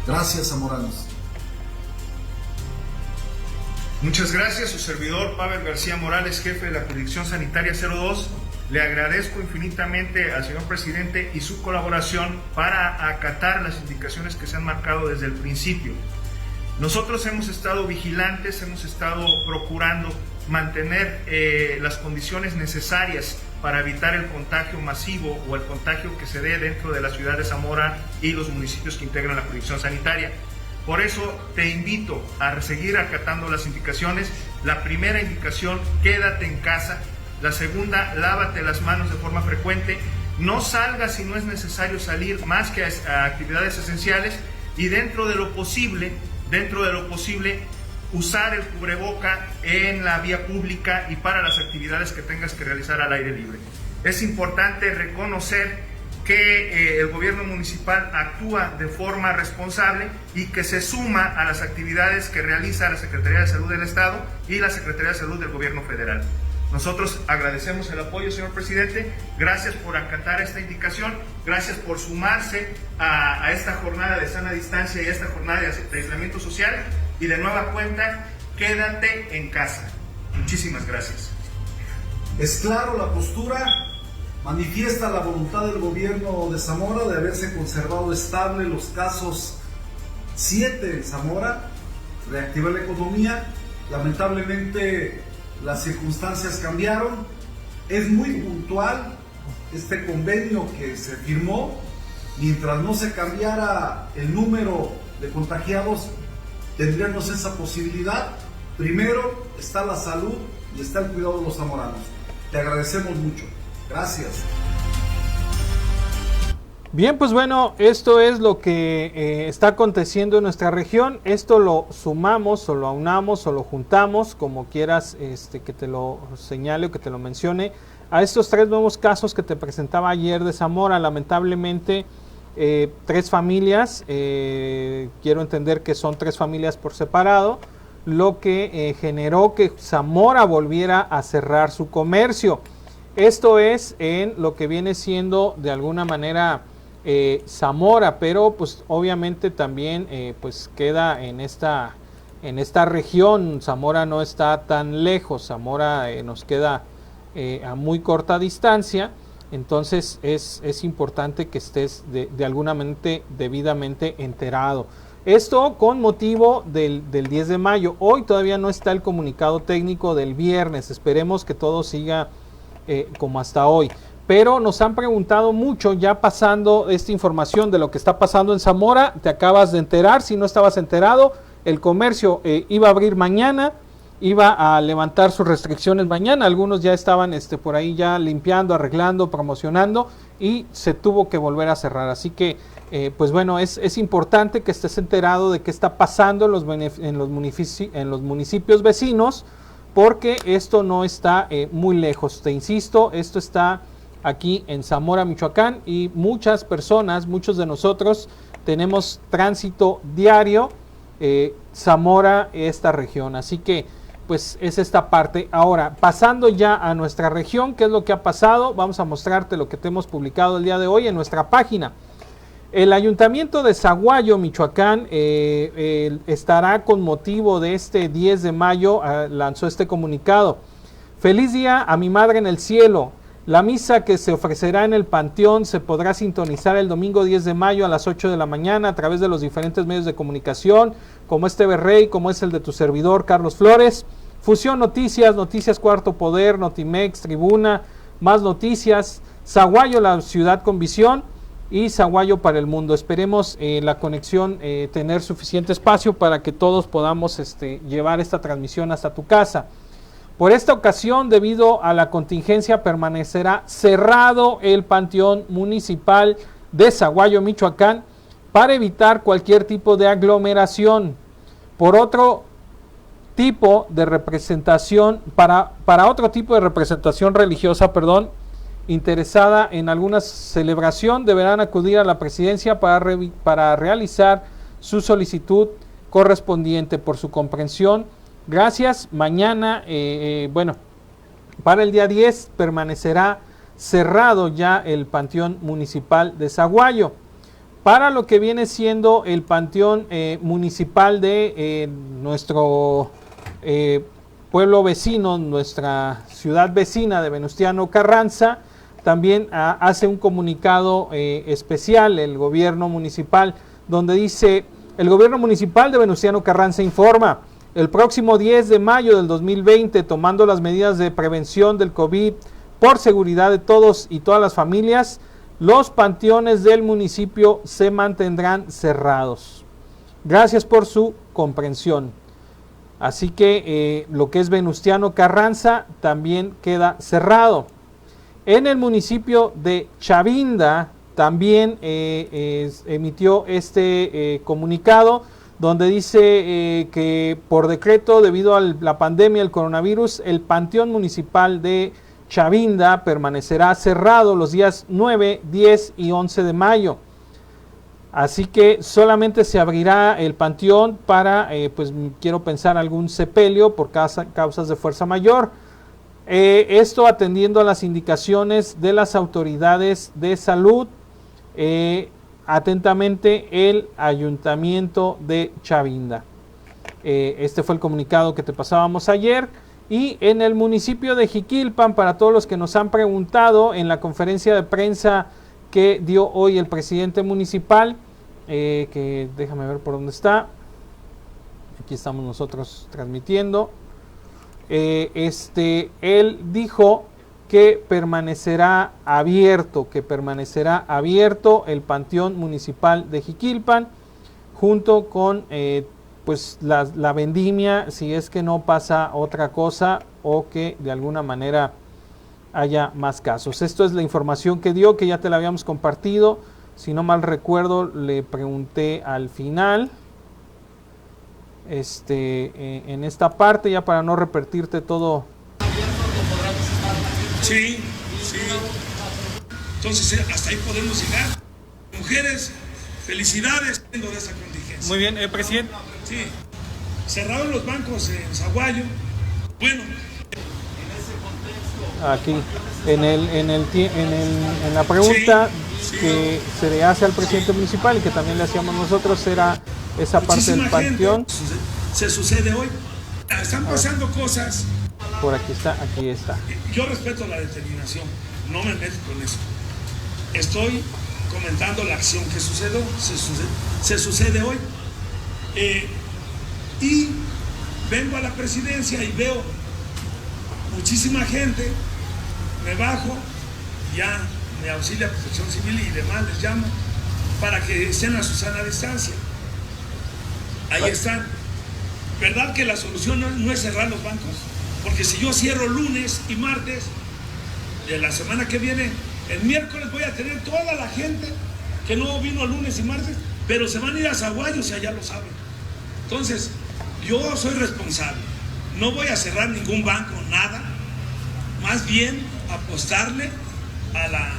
Gracias, zamoranos. Muchas gracias, su servidor Pavel García Morales, jefe de la Jurisdicción Sanitaria 02. Le agradezco infinitamente al señor presidente y su colaboración para acatar las indicaciones que se han marcado desde el principio. Nosotros hemos estado vigilantes, hemos estado procurando mantener las condiciones necesarias para evitar el contagio masivo o el contagio que se dé dentro de la ciudad de Zamora y los municipios que integran la jurisdicción sanitaria. Por eso te invito a seguir acatando las indicaciones. La primera indicación, quédate en casa. La segunda, lávate las manos de forma frecuente. No salgas si no es necesario salir más que a actividades esenciales. Y dentro de lo posible, usar el cubreboca en la vía pública y para las actividades que tengas que realizar al aire libre. Es importante reconocer que el gobierno municipal actúa de forma responsable y que se suma a las actividades que realiza la Secretaría de Salud del Estado y la Secretaría de Salud del Gobierno Federal. Nosotros agradecemos el apoyo, señor presidente. Gracias por acatar esta indicación, gracias por sumarse a esta jornada de sana distancia y a esta jornada de aislamiento social. Y de nueva cuenta, quédate en casa. Muchísimas gracias. Es claro la postura. Manifiesta la voluntad del gobierno de Zamora de haberse conservado estable los casos 7 en Zamora, reactivar la economía. Lamentablemente las circunstancias cambiaron. Es muy puntual este convenio que se firmó. Mientras no se cambiara el número de contagiados, tendríamos esa posibilidad. Primero está la salud y está el cuidado de los zamoranos. Te agradecemos mucho. Gracias. Bien, pues bueno, esto es lo que está aconteciendo en nuestra región. Esto lo sumamos o lo aunamos o lo juntamos, como quieras que te lo señale o que te lo mencione, a estos 3 nuevos casos que te presentaba ayer de Zamora. Lamentablemente 3 familias, quiero entender que son 3 familias por separado, lo que generó que Zamora volviera a cerrar su comercio. Esto es en lo que viene siendo de alguna manera Zamora, pero pues obviamente también pues queda en esta región. Zamora no está tan lejos, Zamora nos queda a muy corta distancia. Entonces es importante que estés de alguna manera debidamente enterado. Esto con motivo del 10 de mayo. Hoy todavía no está el comunicado técnico del viernes. Esperemos que todo siga como hasta hoy. Pero nos han preguntado mucho, ya pasando esta información de lo que está pasando en Zamora. Te acabas de enterar, si no estabas enterado, el comercio iba a abrir mañana. Iba a levantar sus restricciones mañana, algunos ya estaban por ahí ya limpiando, arreglando, promocionando y se tuvo que volver a cerrar. Así que, pues bueno, es importante que estés enterado de qué está pasando en los municipios vecinos, porque esto no está muy lejos. Te insisto, esto está aquí en Zamora, Michoacán, y muchas personas, muchos de nosotros tenemos tránsito diario Zamora, esta región. Así que pues es esta parte. Ahora, pasando ya a nuestra región, ¿qué es lo que ha pasado? Vamos a mostrarte lo que te hemos publicado el día de hoy en nuestra página. El Ayuntamiento de Zaguayo, Michoacán, estará con motivo de este 10 de mayo, lanzó este comunicado. Feliz día a mi madre en el cielo. La misa que se ofrecerá en el Panteón se podrá sintonizar el domingo 10 de mayo a las 8 de la mañana a través de los diferentes medios de comunicación, como es TV Rey, como es el de tu servidor, Carlos Flores, Fusión Noticias, Noticias Cuarto Poder, Notimex, Tribuna, Más Noticias, Zaguayo, la ciudad con visión, y Zaguayo para el mundo. Esperemos la conexión tener suficiente espacio para que todos podamos llevar esta transmisión hasta tu casa. Por esta ocasión, debido a la contingencia, permanecerá cerrado el Panteón Municipal de Zaguayo, Michoacán, para evitar cualquier tipo de aglomeración. Por otro tipo de representación, para otro tipo de representación religiosa, interesada en alguna celebración, deberán acudir a la presidencia para realizar su solicitud correspondiente. Por su comprensión, gracias. Mañana, para el día 10 permanecerá cerrado ya el Panteón Municipal de Zaguayo. Para lo que viene siendo el Panteón Municipal de nuestro pueblo vecino, nuestra ciudad vecina de Venustiano Carranza, también hace un comunicado especial el gobierno municipal, donde dice: el gobierno municipal de Venustiano Carranza informa: el próximo 10 de mayo del 2020, tomando las medidas de prevención del COVID por seguridad de todos y todas las familias, los panteones del municipio se mantendrán cerrados. Gracias por su comprensión. Así que lo que es Venustiano Carranza también queda cerrado. En el municipio de Chavinda también emitió este comunicado, donde dice que por decreto, debido a la pandemia del coronavirus, el Panteón Municipal de Chavinda permanecerá cerrado los días 9, 10 y 11 de mayo. Así que solamente se abrirá el panteón para, quiero pensar, algún sepelio por causas de fuerza mayor. Esto atendiendo a las indicaciones de las autoridades de salud. Atentamente, el Ayuntamiento de Chavinda. Este fue el comunicado que te pasábamos ayer. Y en el municipio de Jiquilpan, para todos los que nos han preguntado, en la conferencia de prensa que dio hoy el presidente municipal, que déjame ver por dónde está, aquí estamos nosotros transmitiendo, él dijo que permanecerá abierto el Panteón Municipal de Jiquilpan, junto con la vendimia, si es que no pasa otra cosa o que de alguna manera haya más casos. Esto es la información que dio, que ya te la habíamos compartido. Si no mal recuerdo, le pregunté al final, en esta parte, ya para no repetirte todo. Sí. Entonces, hasta ahí podemos llegar. mujeres, felicidades de esta contingencia. Muy bien, presidente. Sí, cerraron los bancos en Zaguayo. Bueno, aquí en la pregunta que se le hace al presidente municipal y que también le hacíamos nosotros era esa parte del panteón. Se sucede hoy. Están pasando cosas. Por aquí está. Yo respeto la determinación, no me meto con eso. Estoy comentando la acción que se sucede hoy. Y vengo a la presidencia y veo muchísima gente, me bajo, ya me auxilia Protección Civil y demás, les llamo, para que estén a su sana distancia. Ahí están. ¿Verdad que la solución no es cerrar los bancos? Porque si yo cierro lunes y martes de la semana que viene, el miércoles voy a tener toda la gente que no vino lunes y martes, pero se van a ir a Zaguayo, si allá lo saben. Entonces, yo soy responsable. No voy a cerrar ningún banco, nada. Más bien apostarle a la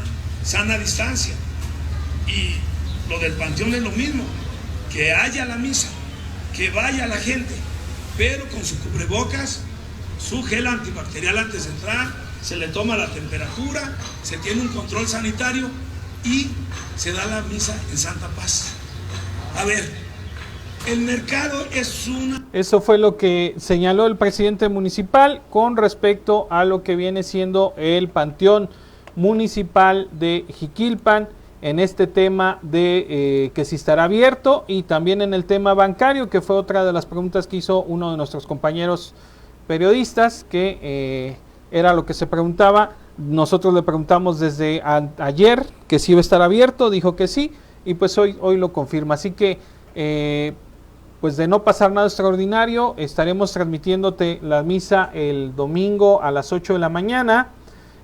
sana distancia. Y lo del panteón es lo mismo. Que haya la misa, que vaya la gente, pero con su cubrebocas, su gel antibacterial antes de entrar, se le toma la temperatura, se tiene un control sanitario y se da la misa en Santa Paz. A ver, el mercado es una... Eso fue lo que señaló el presidente municipal con respecto a lo que viene siendo el panteón municipal de Jiquilpan, en este tema de que si estará abierto, y también en el tema bancario, que fue otra de las preguntas que hizo uno de nuestros compañeros periodistas, que era lo que se preguntaba. Nosotros le preguntamos desde ayer que si iba a estar abierto, dijo que sí, y pues hoy lo confirma. Así que pues de no pasar nada extraordinario, estaremos transmitiéndote la misa el domingo a las 8 de la mañana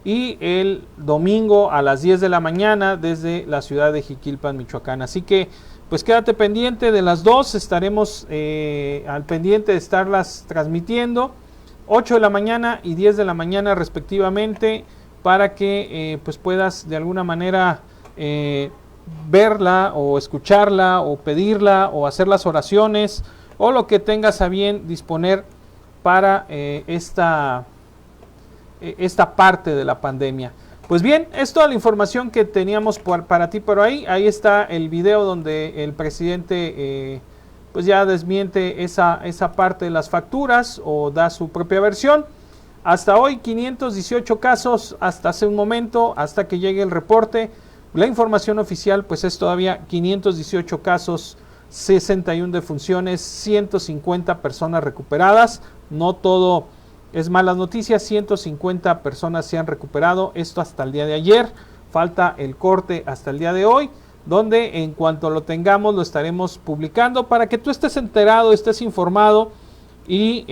y el domingo a las 10 de la mañana desde la ciudad de Jiquilpan, Michoacán. Así que pues quédate pendiente de las dos, estaremos al pendiente de estarlas transmitiendo 8 de la mañana y 10 de la mañana respectivamente, para que pues puedas de alguna manera verla o escucharla o pedirla o hacer las oraciones o lo que tengas a bien disponer para esta parte de la pandemia. Pues bien, es toda la información que teníamos para ti por ahí. Ahí está el video donde el presidente pues ya desmiente esa parte de las facturas o da su propia versión. Hasta hoy 518 casos, hasta hace un momento, hasta que llegue el reporte. La información oficial pues es todavía 518 casos, 61 defunciones, 150 personas recuperadas. No todo es malas noticias, 150 personas se han recuperado, esto hasta el día de ayer, falta el corte hasta el día de hoy, donde en cuanto lo tengamos lo estaremos publicando para que tú estés enterado, estés informado, y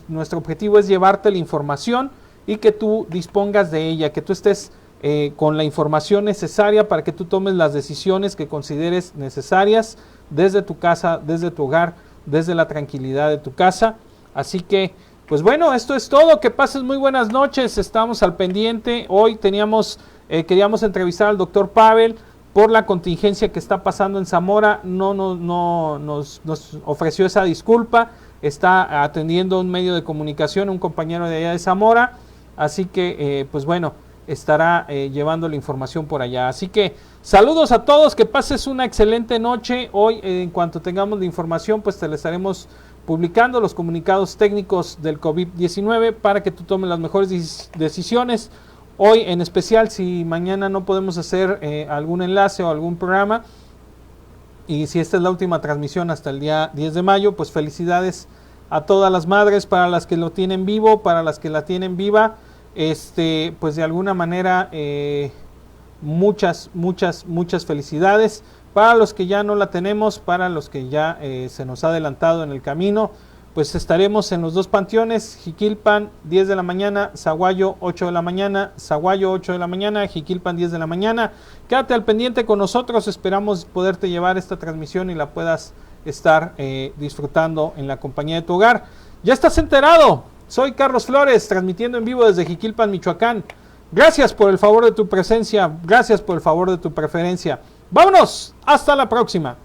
nuestro objetivo es llevarte la información y que tú dispongas de ella, que tú estés con la información necesaria para que tú tomes las decisiones que consideres necesarias desde tu casa, desde tu hogar, desde la tranquilidad de tu casa. Así que pues bueno, esto es todo, que pases muy buenas noches, estamos al pendiente. Hoy queríamos entrevistar al doctor Pavel por la contingencia que está pasando en Zamora, no nos ofreció esa disculpa, está atendiendo un medio de comunicación, un compañero de allá de Zamora, así que pues bueno, estará llevando la información por allá. Así que saludos a todos, que pases una excelente noche. Hoy en cuanto tengamos la información pues te la estaremos publicando, los comunicados técnicos del COVID-19 para que tú tomes las mejores decisiones. Hoy en especial, si mañana no podemos hacer algún enlace o algún programa, y si esta es la última transmisión hasta el día 10 de mayo, pues felicidades a todas las madres, para las que lo tienen vivo, para las que la tienen viva, pues de alguna manera muchas felicidades. Para los que ya no la tenemos, para los que ya se nos ha adelantado en el camino, pues estaremos en los dos panteones, Jiquilpan 10 de la mañana, Zaguayo 8 de la mañana, Zaguayo 8 de la mañana, Jiquilpan 10 de la mañana. Quédate al pendiente con nosotros, esperamos poderte llevar esta transmisión y la puedas estar disfrutando en la compañía de tu hogar. Ya estás enterado, soy Carlos Flores, transmitiendo en vivo desde Jiquilpan, Michoacán. Gracias por el favor de tu presencia, gracias por el favor de tu preferencia. Vámonos, hasta la próxima.